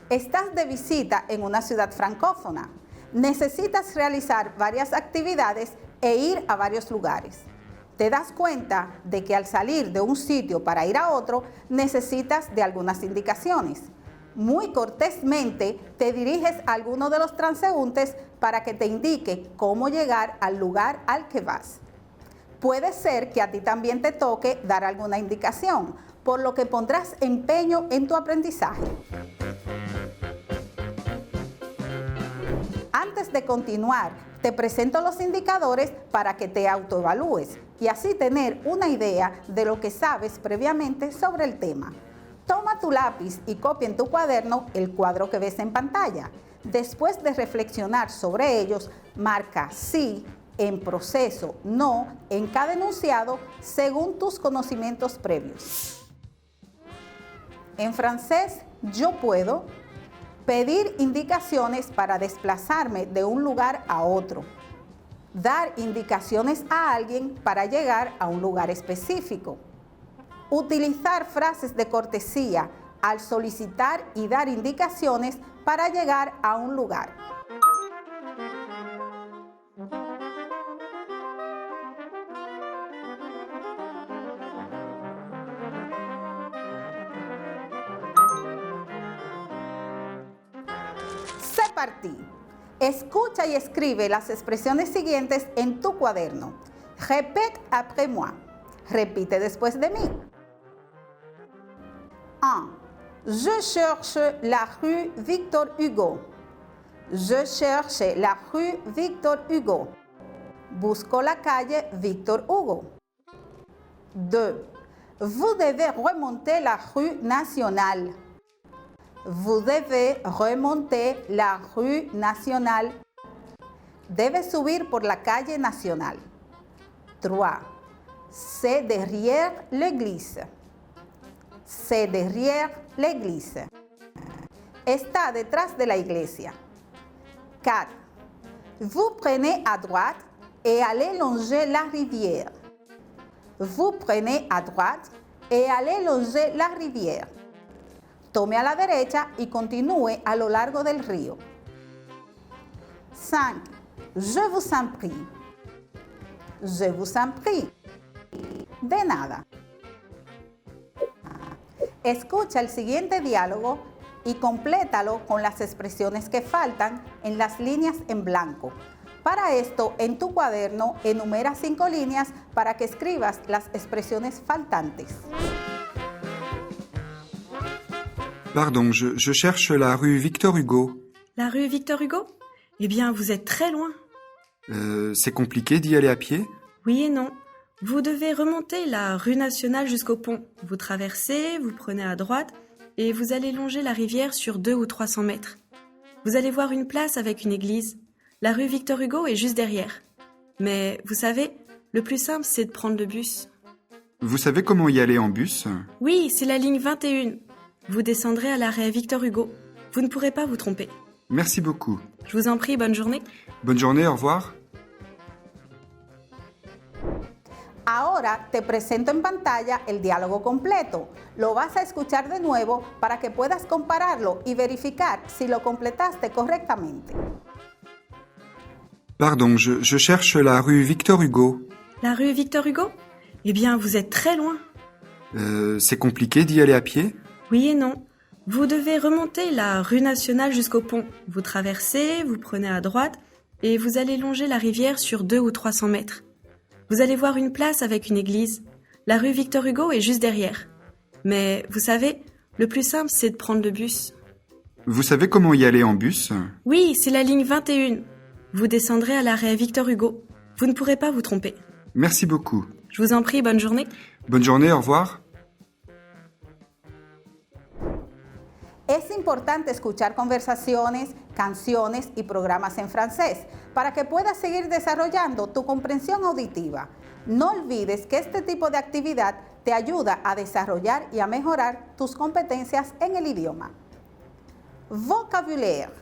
Estás de visita en una ciudad francófona. Necesitas realizar varias actividades e ir a varios lugares. Te das cuenta de que al salir de un sitio para ir a otro, necesitas de algunas indicaciones. Muy cortésmente te diriges a alguno de los transeúntes para que te indique cómo llegar al lugar al que vas. Puede ser que a ti también te toque dar alguna indicación, por lo que pondrás empeño en tu aprendizaje. Antes de continuar, te presento los indicadores para que te autoevalúes y así tener una idea de lo que sabes previamente sobre el tema. Toma tu lápiz y copia en tu cuaderno el cuadro que ves en pantalla. Después de reflexionar sobre ellos, marca sí, en proceso, no, en cada enunciado, según tus conocimientos previos. En francés, yo puedo pedir indicaciones para desplazarme de un lugar a otro. Dar indicaciones a alguien para llegar a un lugar específico. Utilizar frases de cortesía al solicitar y dar indicaciones para llegar a un lugar. C'est parti. Escucha y escribe las expresiones siguientes en tu cuaderno. Répète après moi. Repite después de mí. 1. Je cherche la rue Victor Hugo. Je cherche la rue Victor Hugo. Busco la calle Victor Hugo. 2. Vous devez remonter la rue Nationale. Vous devez remonter la rue Nationale. Debes subir por la calle Nacional. 3. C'est derrière l'église. C'est derrière l'église. Está detrás de la iglesia. 4. Vous prenez à droite et allez longer la rivière. Vous prenez à droite et allez longer la rivière. Tome a la derecha y continúe a lo largo del río. 5. Je vous en prie. Je vous en prie. De nada. Escucha el siguiente diálogo y complétalo con las expresiones que faltan en las líneas en blanco. Para esto, en tu cuaderno, enumera 5 líneas para que escribas las expresiones faltantes.
Pardon, je cherche la rue Victor Hugo.
La rue Victor Hugo? Eh bien, vous êtes très loin.
C'est compliqué d'y aller à pied?
Oui et non. Vous devez remonter la rue Nationale jusqu'au pont. Vous traversez, vous prenez à droite et vous allez longer la rivière sur 200 ou 300 mètres. Vous allez voir une place avec une église. La rue Victor Hugo est juste derrière. Mais vous savez, le plus simple, c'est de prendre le bus.
Vous savez comment y aller en bus?
Oui, c'est la ligne 21. Vous descendrez à l'arrêt Victor Hugo. Vous ne pourrez pas vous tromper.
Merci beaucoup.
Je vous en prie, bonne journée.
Bonne journée, au revoir.
Ahora te presento en pantalla el diálogo completo. Lo vas a escuchar de nuevo para que puedas compararlo y verificar si lo completaste correctamente.
Pardon, je cherche la rue Victor Hugo.
La rue Victor Hugo? Eh bien, vous êtes très loin.
C'est compliqué d'y aller à pied?
Oui et non. Vous devez remonter la rue Nationale jusqu'au pont. Vous traversez, vous prenez à droite et vous allez longer la rivière sur 200 ou 300 mètres. Vous allez voir une place avec une église. La rue Victor Hugo est juste derrière. Mais vous savez, le plus simple, c'est de prendre le bus.
Vous savez comment y aller en bus?
Oui, c'est la ligne 21. Vous descendrez à l'arrêt Victor Hugo. Vous ne pourrez pas vous tromper.
Merci beaucoup.
Je vous en prie, bonne journée.
Bonne journée, au revoir.
Es importante escuchar conversaciones, canciones y programas en francés para que puedas seguir desarrollando tu comprensión auditiva. No olvides que este tipo de actividad te ayuda a desarrollar y a mejorar tus competencias en el idioma. Vocabulaire.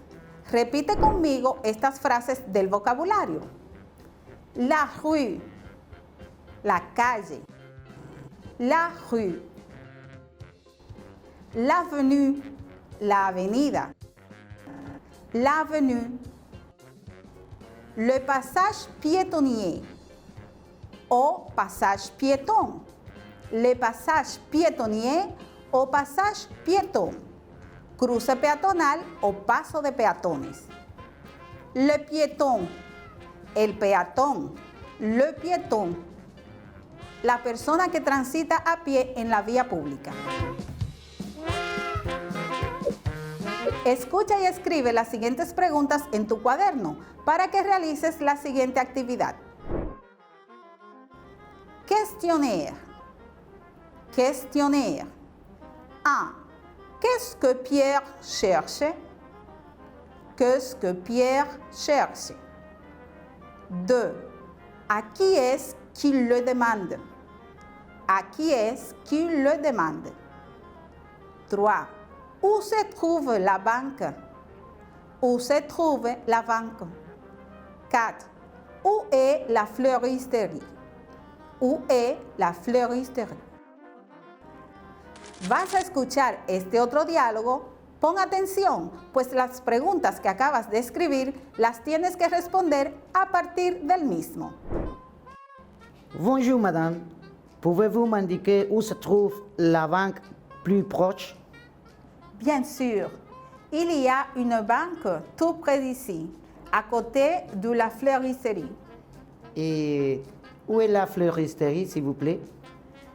Repite conmigo estas frases del vocabulario. La rue, la calle. La rue. L'avenue, la avenida. L'avenue. Le passage piétonnier o passage piéton. Le passage piétonnier o passage piéton. Cruce peatonal o paso de peatones. Le piéton, el peatón, le piéton. la persona que transita a pie en la vía pública. Escucha y escribe las siguientes preguntas en tu cuaderno para que realices la siguiente actividad. Questionnaire. Questionnaire. 1. Qu'est-ce que Pierre cherche? Qu'est-ce que Pierre cherche? 2. ¿A qui est-ce qu'il le demande? ¿A qui est-ce qu'il le demande? 3. Où se trouve la banque? Où se trouve la banque? 4. Où est la fleuristerie? Où est la fleuristerie? Vas a escuchar este otro diálogo. Pon atención, pues las preguntas que acabas de escribir las tienes que responder a partir del mismo.
Bonjour madame, pouvez-vous m'indiquer où se trouve la banque plus proche?
Bien sûr, il y a une banque tout près d'ici, à côté de la fleuristerie.
Et où est la fleuristerie, s'il vous plaît?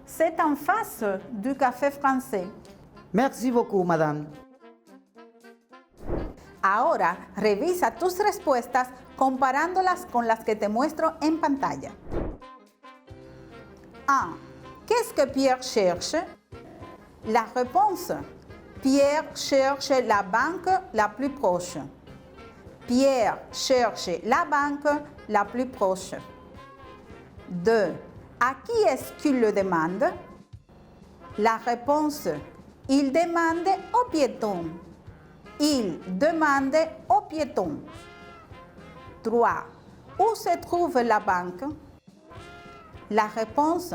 C'est en face du café français.
Merci beaucoup madame.
Ahora revisa tus respuestas comparándolas con las que te muestro en pantalla. 1. Qu'est-ce que Pierre cherche? La réponse. Pierre cherche la banque la plus proche. Pierre cherche la banque la plus proche. 2. À qui est-ce qu'il le demande? La réponse. Il demande aux piétons. Il demande aux piétons. 3. Où se trouve la banque? La réponse.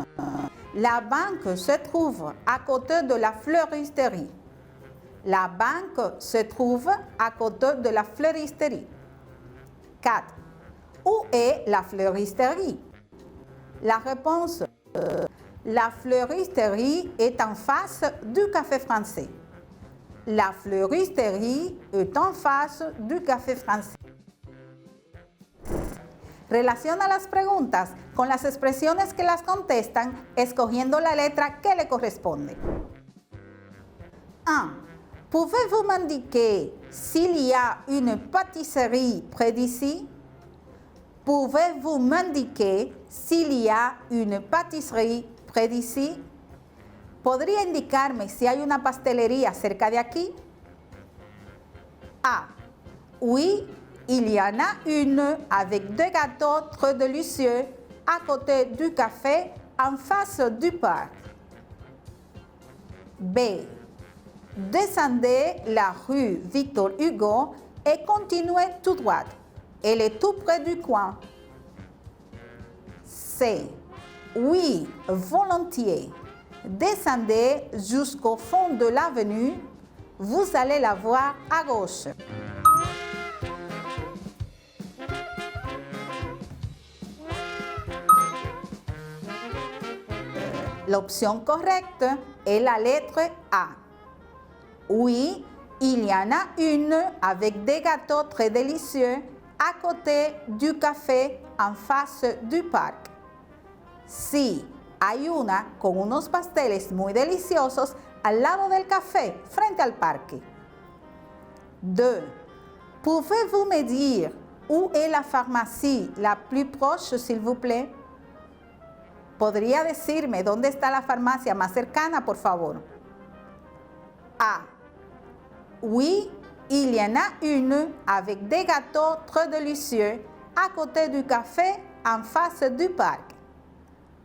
La banque se trouve à côté de la fleuristerie. La banque se trouve à côté de la fleuristerie. 4. Où est la fleuristerie? La réponse. La fleuristerie est en face du café français. La fleuristerie est en face du café français. Relaciona las preguntas con las expresiones que las contestan, escogiendo la letra que le corresponde. 1. Pouvez-vous m'indiquer s'il y a une pâtisserie près d'ici? Pouvez-vous m'indiquer s'il y a une pâtisserie près d'ici? ¿Podría indicarme si hay una pastelería cerca de aquí? A. Oui, il y en a une avec deux gâteaux très délicieux à côté du café en face du parc. B. Descendez la rue Victor Hugo et continuez tout droit. Elle est tout près du coin. C. Oui, volontiers. Descendez jusqu'au fond de l'avenue, vous allez la voir à gauche. L'option correcte est la lettre A. Oui, il y en a une avec des gâteaux très délicieux à côté du café en face du parc. Sí, hay una con unos pasteles muy deliciosos al lado del café frente al parque. 2. Pouvez-vous me dire où est la pharmacie la plus proche, s'il vous plaît? ¿Podría decirme dónde está la farmacia más cercana, por favor? A. Oui, il y en a une avec des gâteaux très délicieux à côté du café en face du parc.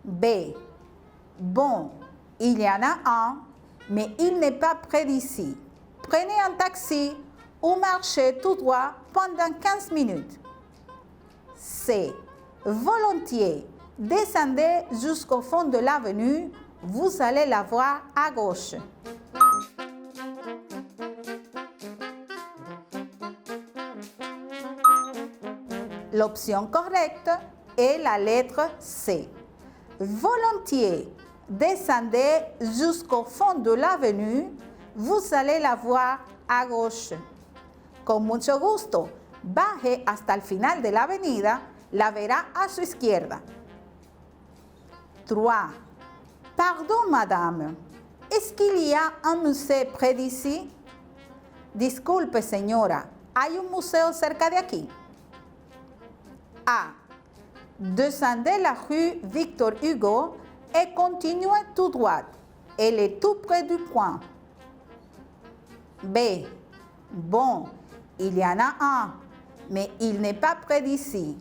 B. Bon, il y en a un, mais il n'est pas près d'ici. Prenez un taxi ou marchez tout droit pendant 15 minutes. C. Volontiers. Descendez jusqu'au fond de l'avenue, vous allez la voir à gauche. L'option correcte est la lettre C. Volontiers. Descendez jusqu'au fond de l'avenue, vous allez la voir à gauche. Con mucho gusto, baje hasta el final de la avenida, la verá a su izquierda. 3. Pardon, madame. Est-ce qu'il y a un musée près d'ici? Disculpe, señora. ¿Hay un museo cerca de aquí? A. Descendez la rue Victor Hugo et continuez tout droit. Elle est tout près du point. B. Bon, il y en a un, mais il n'est pas près d'ici.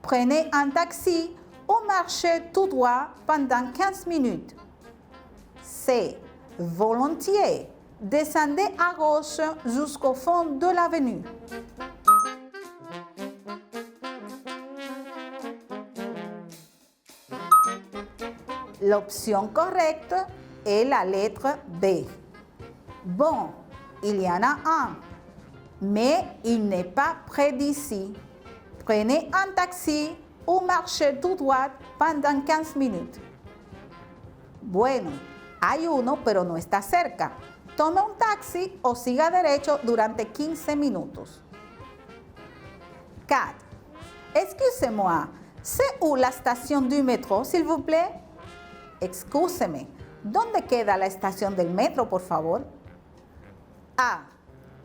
Prenez un taxi ou marchez tout droit pendant 15 minutes. C. Volontiers. Descendez à gauche jusqu'au fond de l'avenue. L'option correcte est la lettre B. Bon, il y en a un, mais il n'est pas près d'ici. Prenez un taxi ou marchez tout droit pendant 15 minutes. Bueno, hay uno, pero no está cerca. Tome un taxi o siga derecho durante 15 minutos. 4. Excusez-moi, c'est où la station du métro, s'il vous plaît? Excúseme, ¿dónde queda la estación del metro, por favor? A.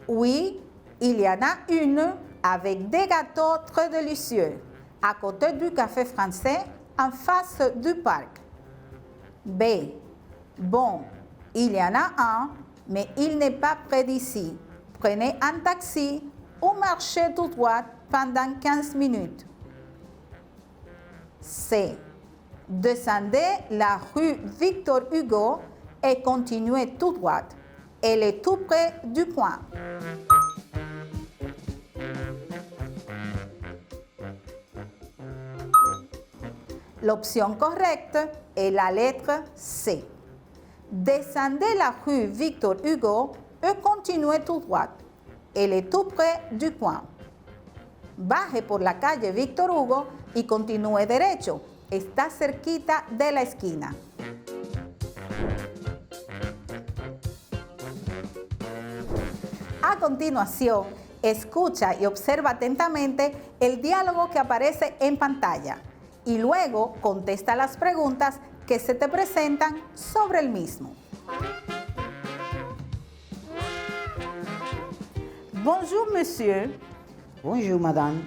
Oui, il y en a une avec des gâteaux très délicieux, à côté du café français, en face du parc. B. Bon, il y en a un, mais il n'est pas près d'ici. Prenez un taxi ou marchez tout droit pendant 15 minutes. C. Descendez la rue Victor Hugo et continuez tout droit. Elle est tout près du point. L'option correcte est la lettre C. Descendez la rue Victor Hugo et continuez tout droit. Elle est tout près du point. Baje por la calle Victor Hugo y continúe derecho. Está cerquita de la esquina. A continuación, escucha y observa atentamente el diálogo que aparece en pantalla y luego contesta las preguntas que se te presentan sobre el mismo. Bonjour, monsieur.
Bonjour, madame.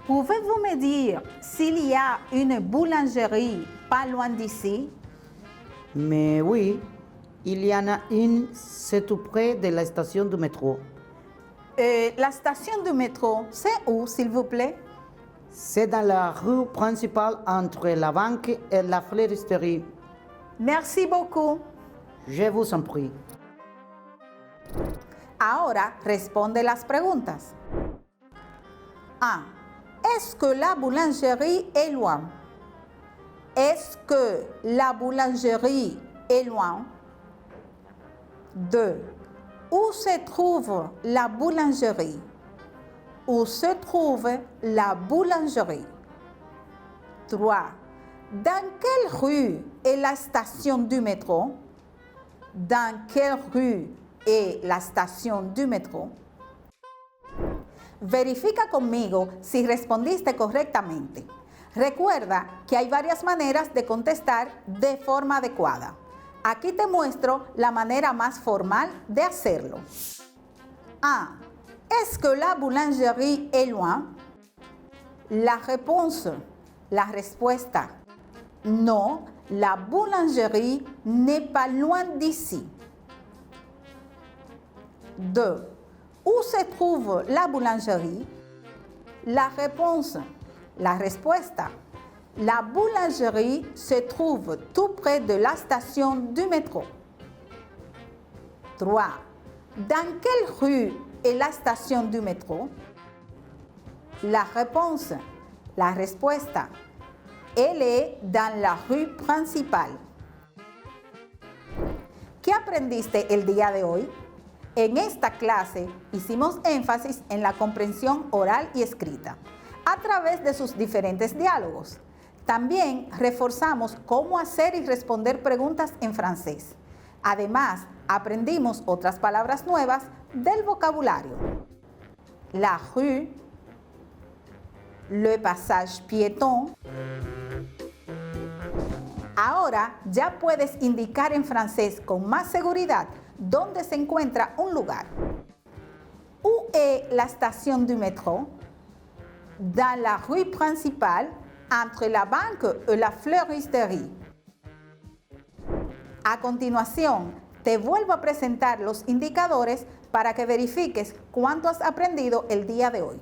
Pouvez-vous me dire s'il y a une boulangerie pas loin d'ici?
Mais oui, il y en a une, c'est tout près de la station du métro.
La station du métro, c'est où, s'il vous plaît?
C'est dans la rue principale entre la banque et la fleuristerie.
Merci beaucoup.
Je vous en prie.
Ahora responde las preguntas. A. Est-ce que la boulangerie est loin? Est-ce que la boulangerie est loin? 2. Où se trouve la boulangerie? Où se trouve la boulangerie? 3. Dans quelle rue est la station du métro? Dans quelle rue est la station du métro? Verifica conmigo si respondiste correctamente. Recuerda que hay varias maneras de contestar de forma adecuada. Aquí te muestro la manera más formal de hacerlo. A. Est-ce que la boulangerie est loin? La réponse, la respuesta. No, la boulangerie n'est pas loin d'ici. 2. Où se trouve la boulangerie? La réponse, la respuesta. La boulangerie se trouve tout près de la station du métro. 3. Dans quelle rue est la station du métro? La réponse, la respuesta. Elle est dans la rue principale. ¿Qué aprendiste el día de hoy? En esta clase hicimos énfasis en la comprensión oral y escrita a través de sus diferentes diálogos. También reforzamos cómo hacer y responder preguntas en francés. Además, aprendimos otras palabras nuevas del vocabulario. La rue, le passage piéton, Ahora ya puedes indicar en francés con más seguridad dónde se encuentra un lugar. Où est la station du métro? Dans la rue principale, entre la banque et la fleuristerie. A continuación, te vuelvo a presentar los indicadores para que verifiques cuánto has aprendido el día de hoy.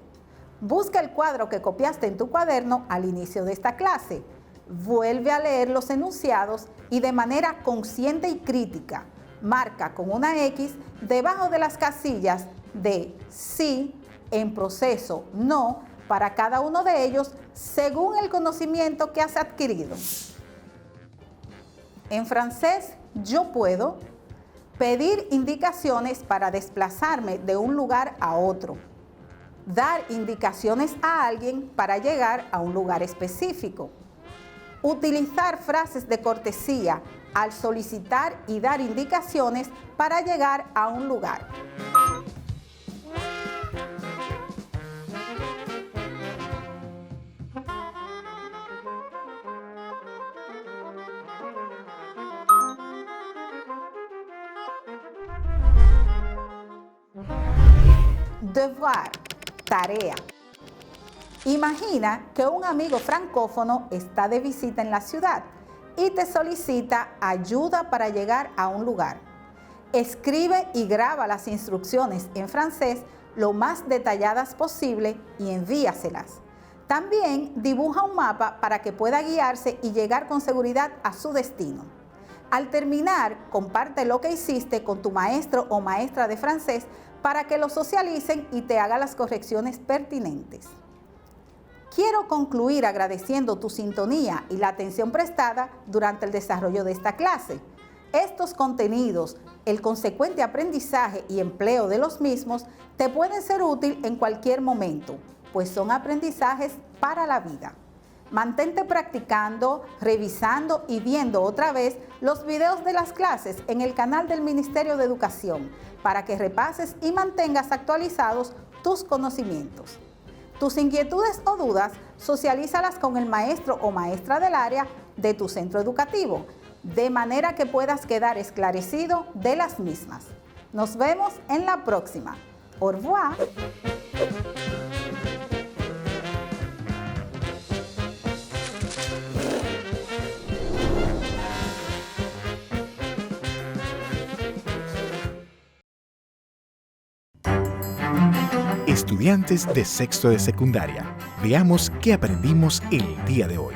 Busca el cuadro que copiaste en tu cuaderno al inicio de esta clase. Vuelve a leer los enunciados y de manera consciente y crítica, marca con una X debajo de las casillas de sí, en proceso, no, para cada uno de ellos según el conocimiento que has adquirido. En francés, yo puedo pedir indicaciones para desplazarme de un lugar a otro, dar indicaciones a alguien para llegar a un lugar específico, utilizar frases de cortesía al solicitar y dar indicaciones para llegar a un lugar. Devoir, tarea. Imagina que un amigo francófono está de visita en la ciudad y te solicita ayuda para llegar a un lugar. Escribe y graba las instrucciones en francés lo más detalladas posible y envíaselas. También dibuja un mapa para que pueda guiarse y llegar con seguridad a su destino. Al terminar, comparte lo que hiciste con tu maestro o maestra de francés para que lo socialicen y te haga las correcciones pertinentes. Quiero concluir agradeciendo tu sintonía y la atención prestada durante el desarrollo de esta clase. Estos contenidos, el consecuente aprendizaje y empleo de los mismos te pueden ser útil en cualquier momento, pues son aprendizajes para la vida. Mantente practicando, revisando y viendo otra vez los videos de las clases en el canal del Ministerio de Educación para que repases y mantengas actualizados tus conocimientos. Tus inquietudes o dudas, socialízalas con el maestro o maestra del área de tu centro educativo, de manera que puedas quedar esclarecido de las mismas. Nos vemos en la próxima. Au revoir.
Estudiantes de sexto de secundaria, veamos qué aprendimos el día de hoy.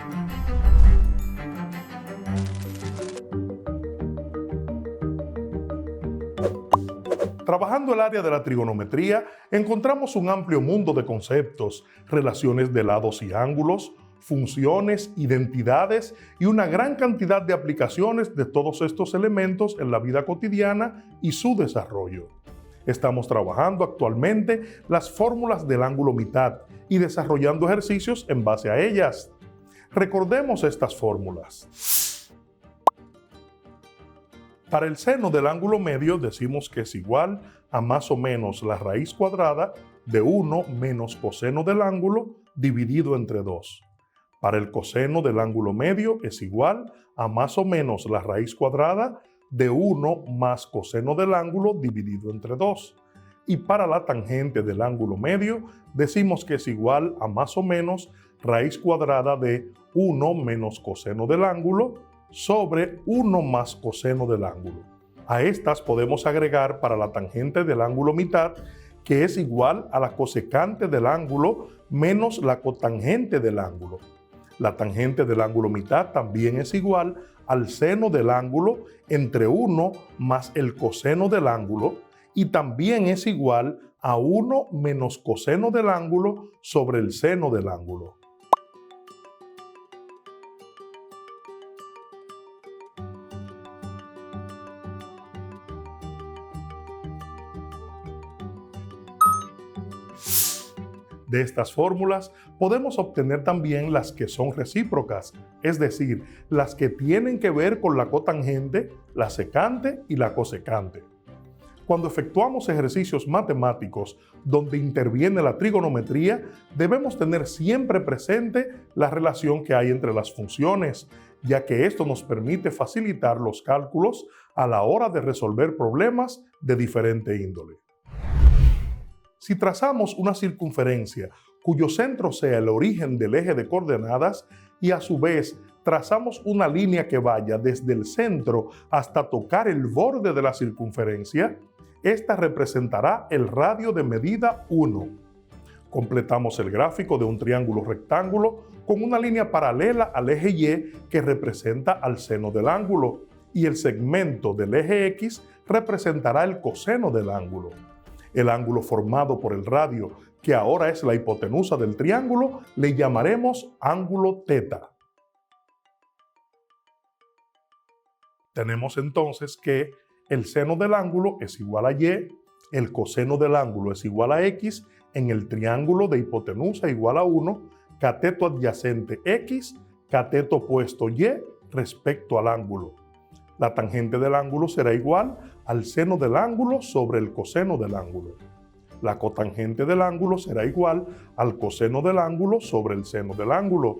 Trabajando el área de la trigonometría, encontramos un amplio mundo de conceptos, relaciones de lados y ángulos, funciones, identidades y una gran cantidad de aplicaciones de todos estos elementos en la vida cotidiana y su desarrollo. Estamos trabajando actualmente las fórmulas del ángulo mitad y desarrollando ejercicios en base a ellas. Recordemos estas fórmulas. Para el seno del ángulo medio decimos que es igual a más o menos la raíz cuadrada de 1 menos coseno del ángulo dividido entre 2. Para el coseno del ángulo medio es igual a más o menos la raíz cuadrada de 1 más coseno del ángulo dividido entre 2. Y para la tangente del ángulo medio decimos que es igual a más o menos raíz cuadrada de 1 menos coseno del ángulo sobre 1 más coseno del ángulo. A estas podemos agregar para la tangente del ángulo mitad, que es igual a la cosecante del ángulo menos la cotangente del ángulo. La tangente del ángulo mitad también es igual al seno del ángulo entre 1 más el coseno del ángulo y también es igual a 1 menos coseno del ángulo sobre el seno del ángulo. De estas fórmulas podemos obtener también las que son recíprocas, es decir, las que tienen que ver con la cotangente, la secante y la cosecante. Cuando efectuamos ejercicios matemáticos donde interviene la trigonometría, debemos tener siempre presente la relación que hay entre las funciones, ya que esto nos permite facilitar los cálculos a la hora de resolver problemas de diferente índole. Si trazamos una circunferencia cuyo centro sea el origen del eje de coordenadas y a su vez trazamos una línea que vaya desde el centro hasta tocar el borde de la circunferencia, esta representará el radio de medida 1. Completamos el gráfico de un triángulo rectángulo con una línea paralela al eje Y que representa al seno del ángulo, y el segmento del eje X representará el coseno del ángulo. El ángulo formado por el radio, que ahora es la hipotenusa del triángulo, le llamaremos ángulo θ. Tenemos entonces que el seno del ángulo es igual a Y, el coseno del ángulo es igual a X en el triángulo de hipotenusa igual a 1, cateto adyacente X, cateto opuesto Y respecto al ángulo. La tangente del ángulo será igual al seno del ángulo sobre el coseno del ángulo. La cotangente del ángulo será igual al coseno del ángulo sobre el seno del ángulo.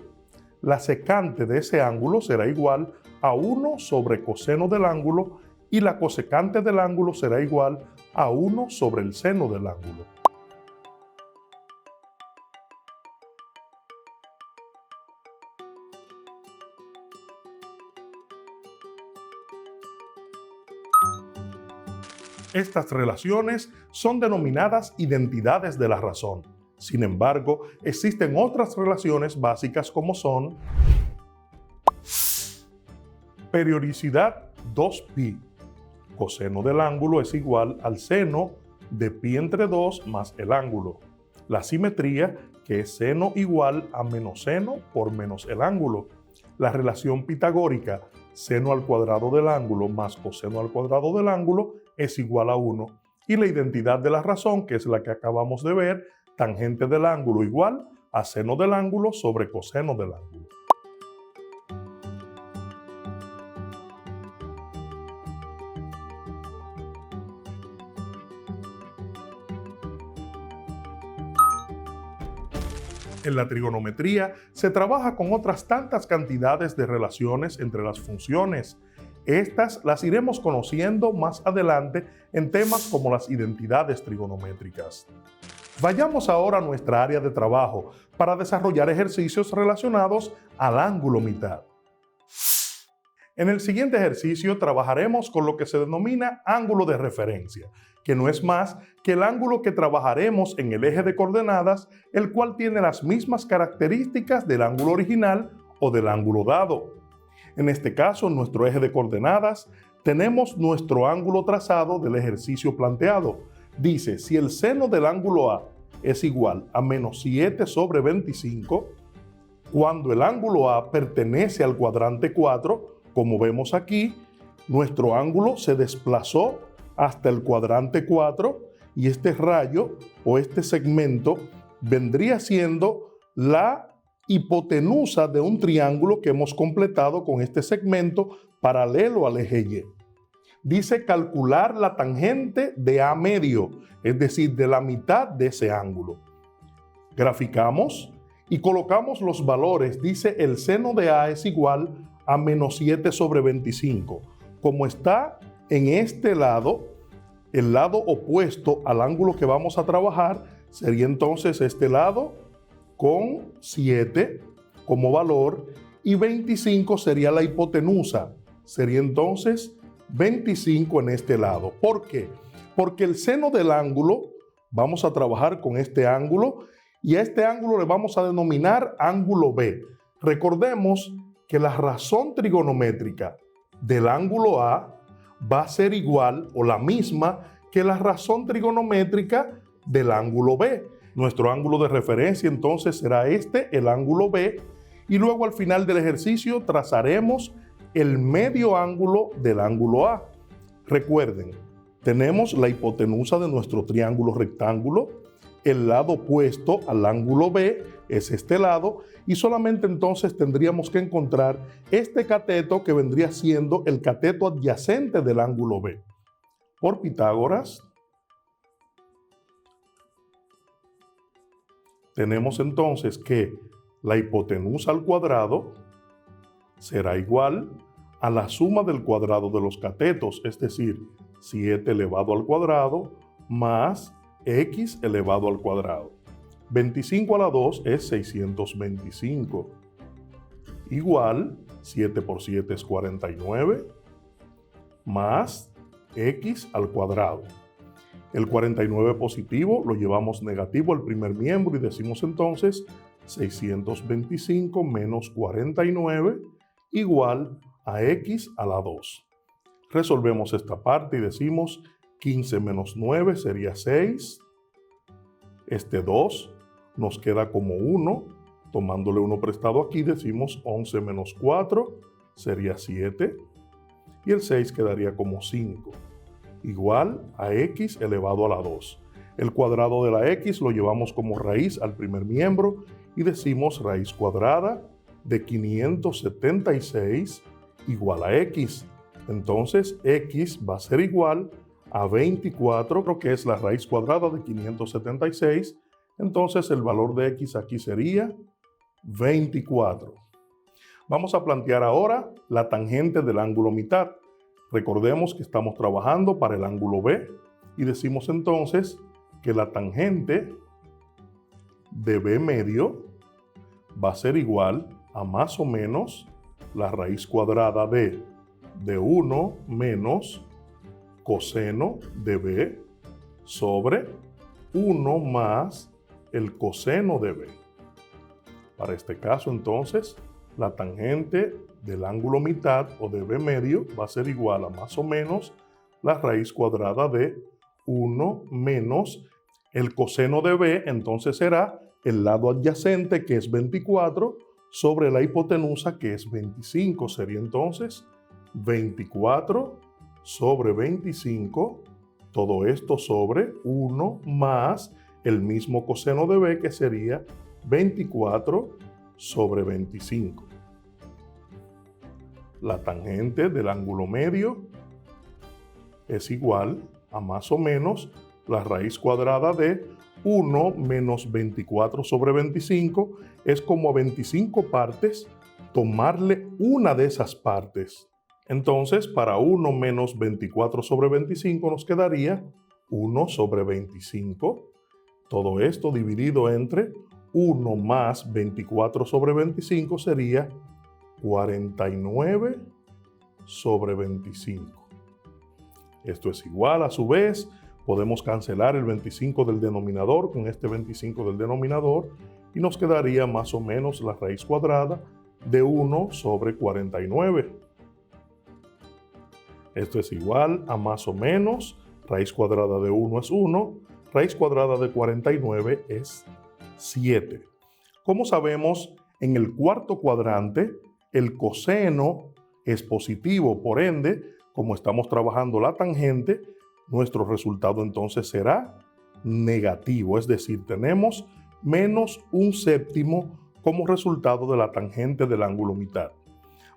La secante de ese ángulo será igual a 1 sobre coseno del ángulo y la cosecante del ángulo será igual a 1 sobre el seno del ángulo. Estas relaciones son denominadas identidades de la razón. Sin embargo, existen otras relaciones básicas como son periodicidad 2π. Coseno del ángulo es igual al seno de π entre 2 más el ángulo. La simetría, que es seno igual a menos seno por menos el ángulo. La relación pitagórica, seno al cuadrado del ángulo más coseno al cuadrado del ángulo, es igual a 1. Y la identidad de la razón, que es la que acabamos de ver, tangente del ángulo igual a seno del ángulo sobre coseno del ángulo. En la trigonometría se trabaja con otras tantas cantidades de relaciones entre las funciones. Estas las iremos conociendo más adelante en temas como las identidades trigonométricas. Vayamos ahora a nuestra área de trabajo para desarrollar ejercicios relacionados al ángulo mitad. En el siguiente ejercicio trabajaremos con lo que se denomina ángulo de referencia, que no es más que el ángulo que trabajaremos en el eje de coordenadas, el cual tiene las mismas características del ángulo original o del ángulo dado. En este caso, en nuestro eje de coordenadas, tenemos nuestro ángulo trazado del ejercicio planteado. Dice, si el seno del ángulo A es igual a menos 7 sobre 25, cuando el ángulo A pertenece al cuadrante 4, como vemos aquí, nuestro ángulo se desplazó hasta el cuadrante 4 y este rayo o este segmento vendría siendo la hipotenusa de un triángulo que hemos completado con este segmento paralelo al eje Y. Dice calcular la tangente de A medio, es decir, de la mitad de ese ángulo. Graficamos y colocamos los valores. Dice el seno de A es igual a menos 7 sobre 25. Como está en este lado, el lado opuesto al ángulo que vamos a trabajar sería entonces este lado con 7 como valor y 25 sería la hipotenusa. Sería entonces 25 en este lado. ¿Por qué? Porque el seno del ángulo, vamos a trabajar con este ángulo y a este ángulo le vamos a denominar ángulo B. Recordemos que la razón trigonométrica del ángulo A va a ser igual o la misma que la razón trigonométrica del ángulo B. Nuestro ángulo de referencia entonces será este, el ángulo B, y luego al final del ejercicio trazaremos el medio ángulo del ángulo A. Recuerden, tenemos la hipotenusa de nuestro triángulo rectángulo, el lado opuesto al ángulo B es este lado, y solamente entonces tendríamos que encontrar este cateto que vendría siendo el cateto adyacente del ángulo B. por Pitágoras, tenemos entonces que la hipotenusa al cuadrado será igual a la suma del cuadrado de los catetos, es decir, 7 elevado al cuadrado más x elevado al cuadrado. 25 a la 2 es 625, igual 7 por 7 es 49, más x al cuadrado. El 49 positivo lo llevamos negativo al primer miembro y decimos entonces 625 menos 49 igual a x a la 2. Resolvemos esta parte y decimos 15 menos 9 sería 6. Este 2 nos queda como 1. Tomándole 1 prestado aquí decimos 11 menos 4 sería 7. Y el 6 quedaría como 5. Igual a x elevado a la 2. El cuadrado de la x lo llevamos como raíz al primer miembro y decimos raíz cuadrada de 576 igual a x. Entonces x va a ser igual a 24, que es la raíz cuadrada de 576. Entonces el valor de x aquí sería 24. Vamos a plantear ahora la tangente del ángulo mitad. Recordemos que estamos trabajando para el ángulo B y decimos entonces que la tangente de B medio va a ser igual a más o menos la raíz cuadrada de 1 menos coseno de B sobre 1 más el coseno de B. Para este caso entonces la tangente del ángulo mitad o de B medio va a ser igual a más o menos la raíz cuadrada de 1 menos el coseno de B, entonces será el lado adyacente que es 24 sobre la hipotenusa que es 25. Sería entonces 24 sobre 25, todo esto sobre 1 más el mismo coseno de B que sería 24 sobre 25. La tangente del ángulo medio es igual a más o menos la raíz cuadrada de 1 menos 24 sobre 25. Es como a 25 partes tomarle una de esas partes. Entonces, para 1 menos 24 sobre 25 nos quedaría 1 sobre 25. Todo esto dividido entre 1 más 24 sobre 25 sería 49 sobre 25. Esto es igual, a su vez, podemos cancelar el 25 del denominador con este 25 del denominador y nos quedaría más o menos la raíz cuadrada de 1 sobre 49. Esto es igual a más o menos, raíz cuadrada de 1 es 1, raíz cuadrada de 49 es 7. Como sabemos, en el cuarto cuadrante, el coseno es positivo, por ende, como estamos trabajando la tangente, nuestro resultado entonces será negativo, es decir, tenemos menos 1/7 como resultado de la tangente del ángulo mitad.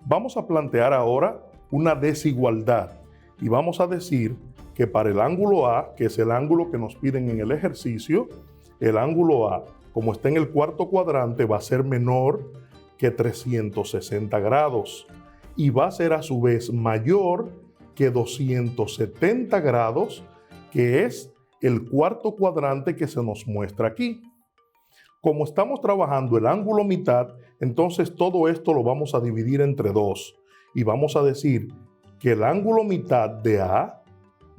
Vamos a plantear ahora una desigualdad y vamos a decir que para el ángulo A, que es el ángulo que nos piden en el ejercicio, el ángulo A, como está en el cuarto cuadrante, va a ser menor que 360 grados y va a ser a su vez mayor que 270 grados, que es el cuarto cuadrante que se nos muestra aquí. Como estamos trabajando el ángulo mitad, entonces todo esto lo vamos a dividir entre 2 y vamos a decir que el ángulo mitad de A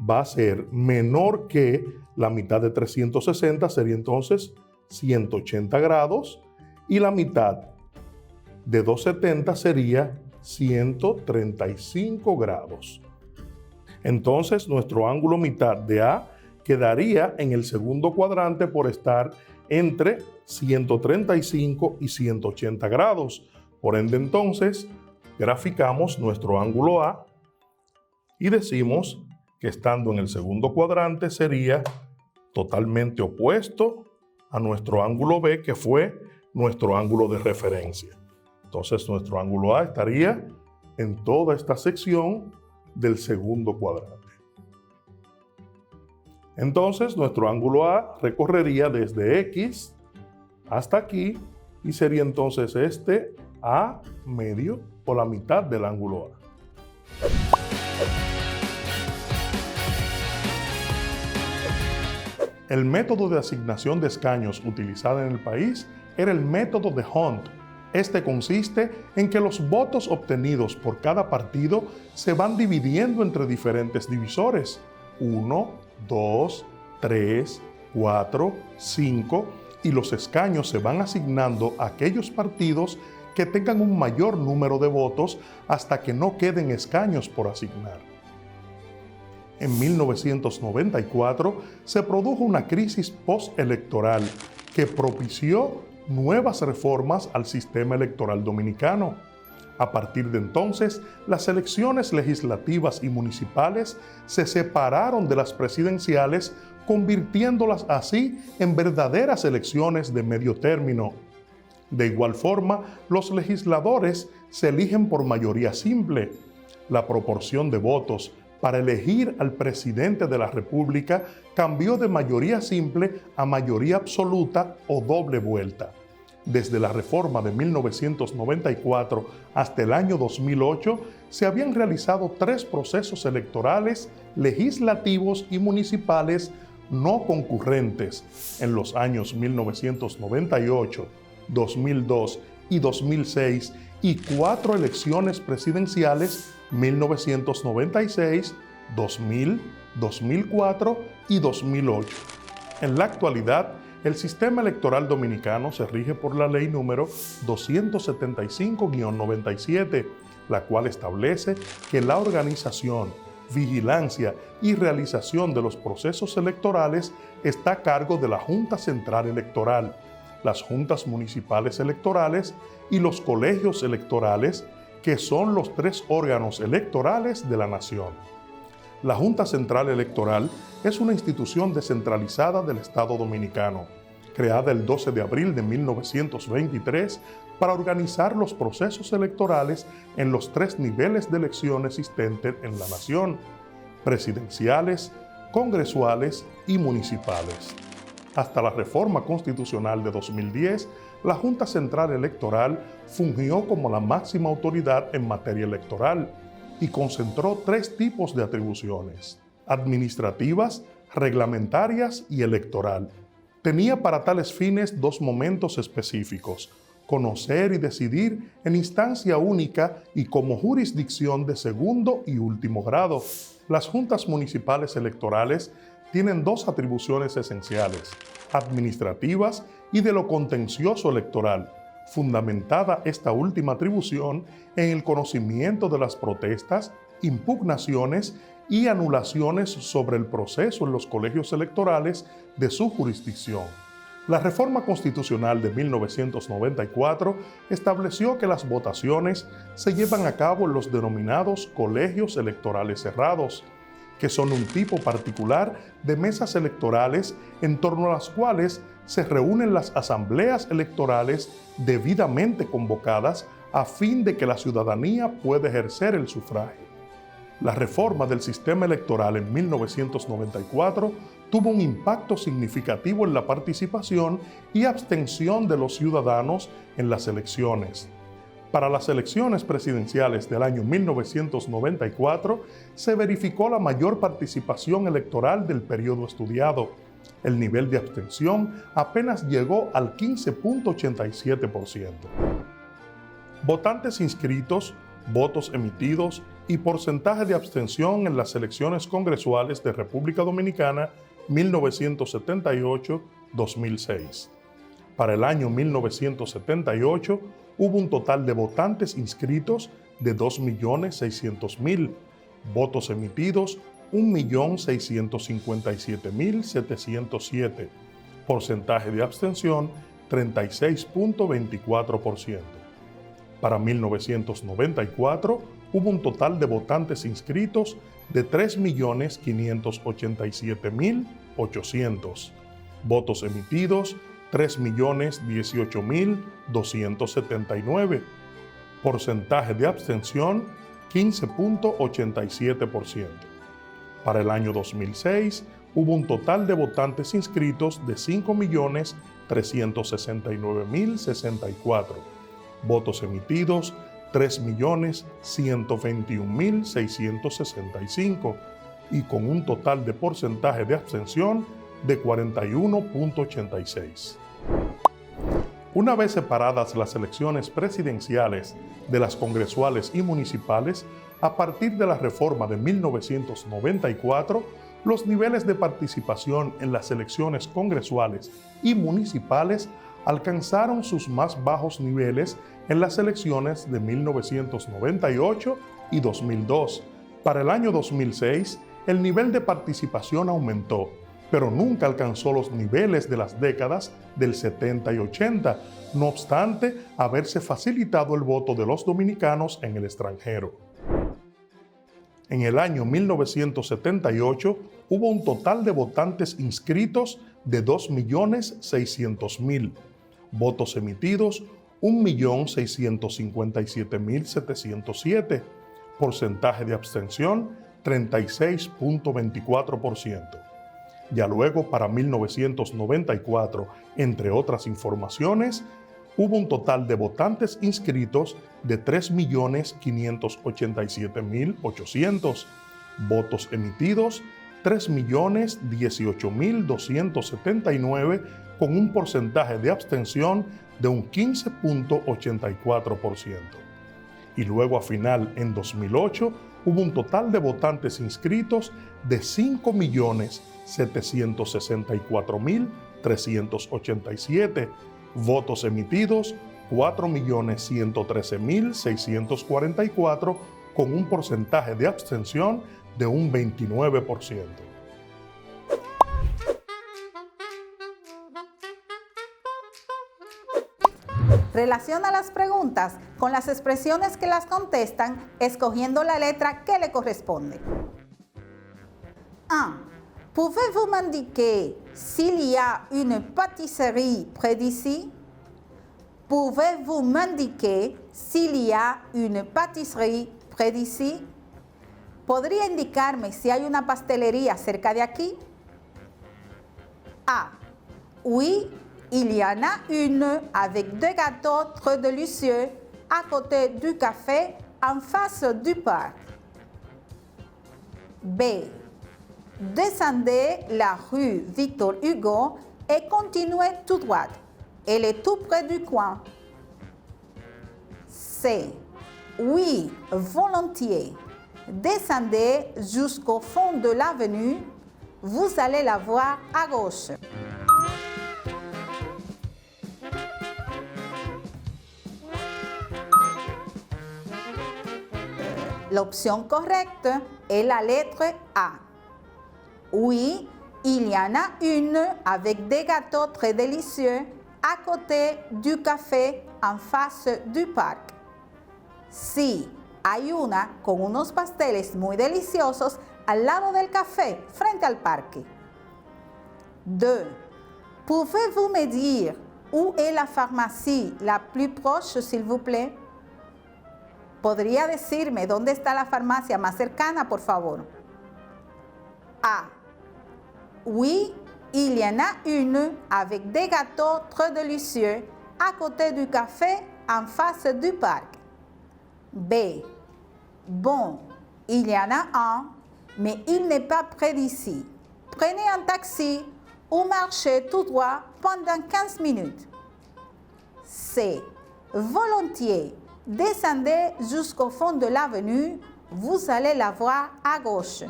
va a ser menor que la mitad de 360, sería entonces 180 grados, y la mitad de 270 sería 135 grados. Entonces nuestro ángulo mitad de A quedaría en el segundo cuadrante por estar entre 135 y 180 grados. Por ende entonces graficamos nuestro ángulo A y decimos que estando en el segundo cuadrante sería totalmente opuesto a nuestro ángulo B, que fue nuestro ángulo de referencia. Entonces nuestro ángulo A estaría en toda esta sección del segundo cuadrante. Entonces, nuestro ángulo A recorrería desde X hasta aquí y sería entonces este A medio o la mitad del ángulo A. El método de asignación de escaños utilizado en el país era el método de Hunt. Este consiste en que los votos obtenidos por cada partido se van dividiendo entre diferentes divisores. 1, 2, 3, 4, 5 y los escaños se van asignando a aquellos partidos que tengan un mayor número de votos hasta que no queden escaños por asignar. En 1994 se produjo una crisis postelectoral que propició nuevas reformas al sistema electoral dominicano. A partir de entonces, las elecciones legislativas y municipales se separaron de las presidenciales, convirtiéndolas así en verdaderas elecciones de medio término. De igual forma, los legisladores se eligen por mayoría simple. La proporción de votos para elegir al presidente de la República cambió de mayoría simple a mayoría absoluta o doble vuelta. Desde la reforma de 1994 hasta el año 2008, se habían realizado 3 procesos electorales, legislativos y municipales no concurrentes en los años 1998, 2002 y 2006 y 4 elecciones presidenciales 1996, 2000, 2004 y 2008. En la actualidad, el sistema electoral dominicano se rige por la ley número 275-97, la cual establece que la organización, vigilancia y realización de los procesos electorales está a cargo de la Junta Central Electoral, las juntas municipales electorales y los colegios electorales, que son los 3 órganos electorales de la nación. La Junta Central Electoral es una institución descentralizada del Estado Dominicano, creada el 12 de abril de 1923 para organizar los procesos electorales en los 3 niveles de elección existentes en la nación: presidenciales, congresuales y municipales. Hasta la reforma constitucional de 2010, la Junta Central Electoral fungió como la máxima autoridad en materia electoral y concentró 3 tipos de atribuciones: administrativas, reglamentarias y electoral. Tenía para tales fines 2 momentos específicos: conocer y decidir en instancia única y como jurisdicción de segundo y último grado. Las juntas municipales electorales tienen 2 atribuciones esenciales: administrativas y de lo contencioso electoral, fundamentada esta última atribución en el conocimiento de las protestas, impugnaciones y anulaciones sobre el proceso en los colegios electorales de su jurisdicción. La reforma constitucional de 1994 estableció que las votaciones se llevan a cabo en los denominados colegios electorales cerrados, que son un tipo particular de mesas electorales en torno a las cuales se reúnen las asambleas electorales debidamente convocadas a fin de que la ciudadanía pueda ejercer el sufragio. La reforma del sistema electoral en 1994 tuvo un impacto significativo en la participación y abstención de los ciudadanos en las elecciones. Para las elecciones presidenciales del año 1994 se verificó la mayor participación electoral del periodo estudiado. El nivel de abstención apenas llegó al 15.87%. Votantes inscritos, votos emitidos y porcentaje de abstención en las elecciones congresuales de República Dominicana 1978-2006. Para el año 1978 hubo un total de votantes inscritos de 2.600.000, votos emitidos 1.657.707, porcentaje de abstención 36.24%. Para 1994 hubo un total de votantes inscritos de 3.587.800, votos emitidos 3.018.279, porcentaje de abstención 15.87%. Para el año 2006 hubo un total de votantes inscritos de 5.369.064. Votos emitidos, 3.121.665, y con un total de porcentaje de abstención de 41.86. Una vez separadas las elecciones presidenciales de las congresuales y municipales, a partir de la reforma de 1994, los niveles de participación en las elecciones congresuales y municipales alcanzaron sus más bajos niveles en las elecciones de 1998 y 2002. Para el año 2006, el nivel de participación aumentó, pero nunca alcanzó los niveles de las décadas del 70 y 80, no obstante haberse facilitado el voto de los dominicanos en el extranjero. En el año 1978 hubo un total de votantes inscritos de 2.600.000, votos emitidos 1.657.707, porcentaje de abstención 36.24%. Ya luego, para 1994, entre otras informaciones, hubo un total de votantes inscritos de 3.587.800, votos emitidos 3.018.279, con un porcentaje de abstención de un 15.84%. Y luego, a final, en 2008, hubo un total de votantes inscritos de 5.764.387, votos emitidos 4.113.644, con un porcentaje de abstención de un 29%.
Relaciona las preguntas con las expresiones que las contestan, escogiendo la letra que le corresponde. 1. Pouvez-vous m'indiquer s'il y a une pâtisserie près d'ici? Pouvez-vous m'indiquer s'il y a une pâtisserie près d'ici? ¿Podría indicarme si hay una pastelería cerca de aquí? A. Oui, il y en a une avec deux gâteaux très délicieux à côté du café en face du parc. B. Descendez la rue Victor Hugo et continuez tout droit. Elle est tout près du coin. C. Oui, volontiers. Descendez jusqu'au fond de l'avenue. Vous allez la voir à gauche. L'option correcte est la lettre A. Oui, il y en a une avec des gâteaux très délicieux à côté du café en face du parc. Sí, hay una con unos pasteles muy deliciosos al lado del café frente al parque. 2. Pouvez-vous me dire où est la pharmacie la plus proche, s'il vous plaît? ¿Podría decirme dónde está la farmacia más cercana, por favor? A. Oui, il y en a une avec des gâteaux très délicieux à côté du café en face du parc. B. Bon, il y en a un, mais il n'est pas près d'ici. Prenez un taxi ou marchez tout droit pendant 15 minutes. C. Volontiers. Descendez jusqu'au fond de l'avenue, vous allez la voir à gauche.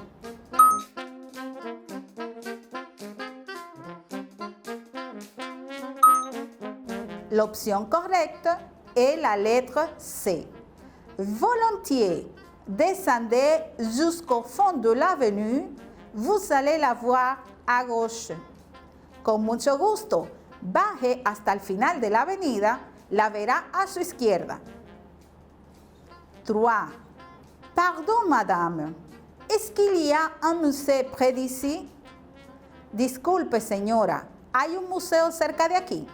L'option correcte est la lettre C. Volontiers. Descendez jusqu'au fond de l'avenue, vous allez la voir à gauche. Con mucho gusto, baje hasta el final de la avenida, la verá a su izquierda. 3. Pardon, madame. Est-ce qu'il y a un musée près d'ici? Disculpe, señora. ¿Hay un museo cerca de aquí?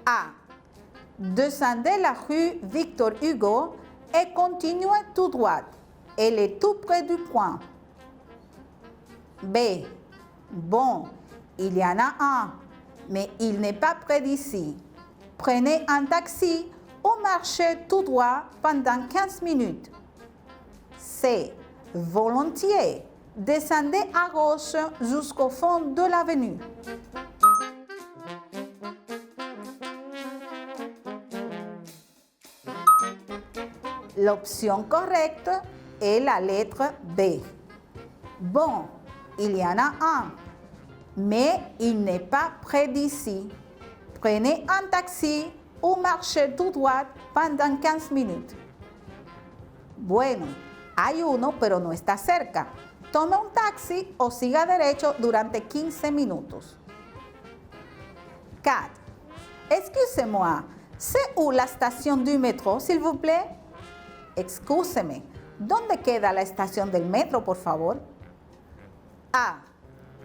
A. Descendez la rue Victor Hugo et continuez tout droit. Elle est tout près du coin. B. Bon, il y en a un, mais il n'est pas près d'ici. Prenez un taxi ou marchez tout droit pendant 15 minutes. C. Volontiers. Descendez à gauche jusqu'au fond de l'avenue. L'option correcte est la lettre B. Bon, il y en a un, mais il n'est pas près d'ici. Prenez un taxi ou marchez tout droit pendant 15 minutes. Bueno, hay uno, pero no está cerca. Tome un taxi o siga derecho durante 15 minutos. 4. Excusez-moi, c'est où la station du métro, s'il vous plaît? Excúseme, ¿dónde queda la estación del metro, por favor? A.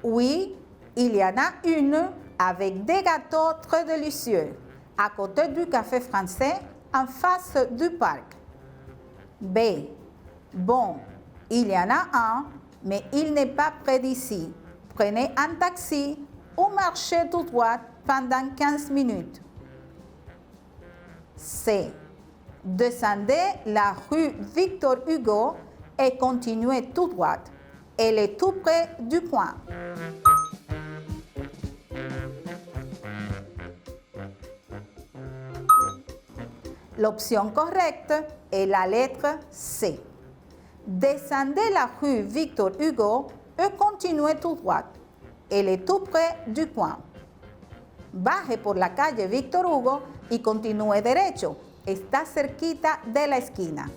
Oui, il y en a une avec des gâteaux très délicieux, à côté du café français, en face du parc. B. Bon, il y en a un, mais il n'est pas près d'ici. Prenez un taxi ou marchez tout droit pendant 15 minutes. C. Descendez la rue Victor Hugo et continuez tout droit. Elle est tout près du point. L'option correcte est la lettre C. Descendez la rue Victor Hugo et continuez tout droit. Elle est tout près du coin. Baje por la calle Victor Hugo y continúe derecho. Está cerquita de la esquina.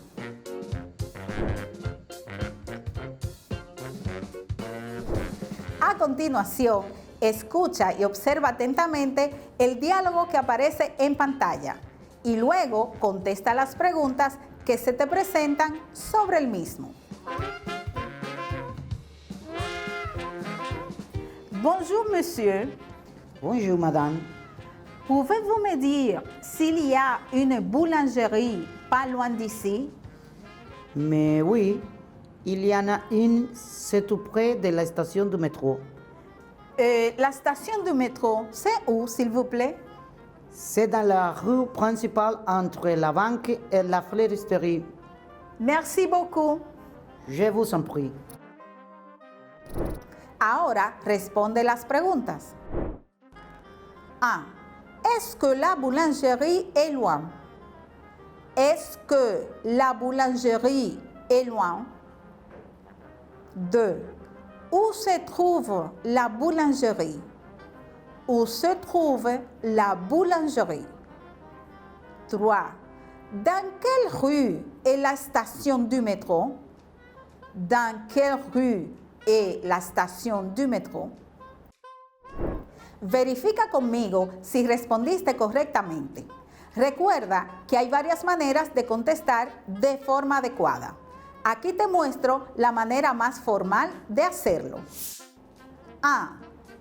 A continuación, escucha y observa atentamente el diálogo que aparece en pantalla y luego contesta las preguntas que se te presentan sobre el mismo. Bonjour, monsieur.
Bonjour, madame.
Pouvez-vous me dire s'il y a une boulangerie pas loin d'ici?
Mais oui, il y en a une, c'est tout près de la station du métro.
La station du métro, c'est où, s'il vous plaît?
C'est dans la rue principale entre la banque et la fleuristerie.
Merci beaucoup.
Je vous en prie.
Ahora responde las preguntas. A. Est-ce que la boulangerie est loin? Est-ce que la boulangerie est loin? 2. Où se trouve la boulangerie? Où se trouve la boulangerie? 3. Dans quelle rue est la station du métro? Dans quelle rue est la station du métro? Verifica conmigo si respondiste correctamente. Recuerda que hay varias maneras de contestar de forma adecuada. Aquí te muestro la manera más formal de hacerlo. A.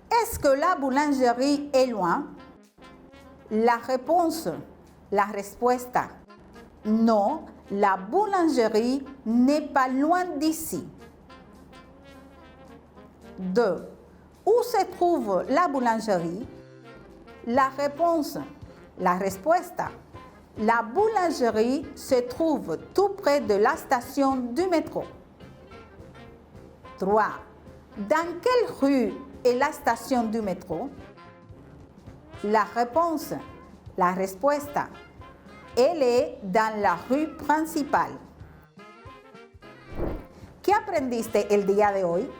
Est-ce que la boulangerie est loin? La réponse, la respuesta. No, la boulangerie n'est pas loin d'ici. 2. Où se trouve la boulangerie? La réponse, la respuesta. La boulangerie se trouve tout près de la station du métro. 3. Dans quelle rue est la station du métro? La réponse, la respuesta. Elle est dans la rue principale. ¿Qué aprendiste el día de hoy?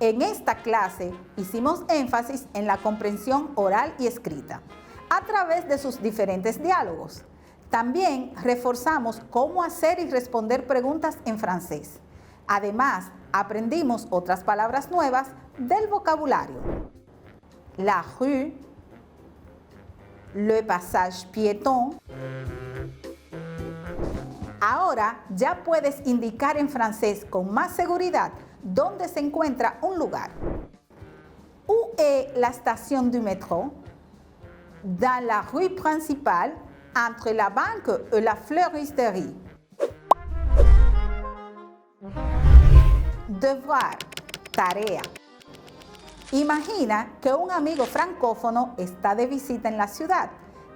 En esta clase hicimos énfasis en la comprensión oral y escrita a través de sus diferentes diálogos. También reforzamos cómo hacer y responder preguntas en francés. Además, aprendimos otras palabras nuevas del vocabulario. La rue, le passage piéton. Ahora ya puedes indicar en francés con más seguridad dónde se encuentra un lugar. Où est la station du métro? Dans la rue principale, entre la banque et la fleuristerie. Devoir, tarea. Imagina que un amigo francófono está de visita en la ciudad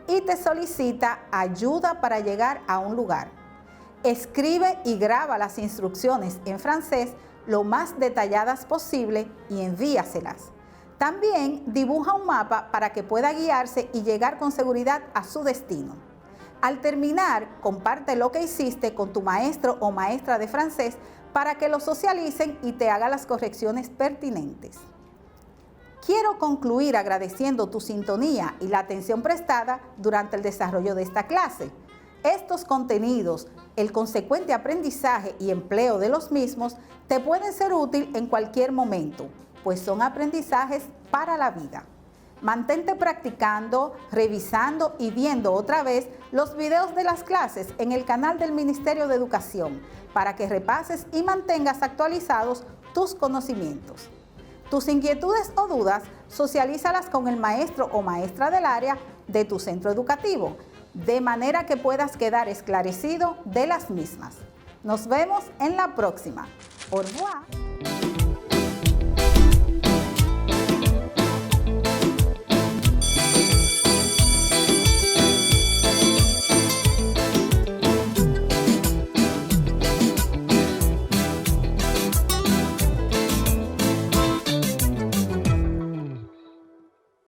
y te solicita ayuda para llegar a un lugar. Escribe y graba las instrucciones en francés lo más detalladas posible y envíaselas. También dibuja un mapa para que pueda guiarse y llegar con seguridad a su destino. Al terminar, comparte lo que hiciste con tu maestro o maestra de francés para que lo socialicen y te haga las correcciones pertinentes. Quiero concluir agradeciendo tu sintonía y la atención prestada durante el desarrollo de esta clase. Estos contenidos, el consecuente aprendizaje y empleo de los mismos, te pueden ser útil en cualquier momento, pues son aprendizajes para la vida. Mantente practicando, revisando y viendo otra vez los videos de las clases en el canal del Ministerio de Educación para que repases y mantengas actualizados tus conocimientos. Tus inquietudes o dudas, socialízalas con el maestro o maestra del área de tu centro educativo, de manera que puedas quedar esclarecido de las mismas. Nos vemos en la próxima. Au revoir.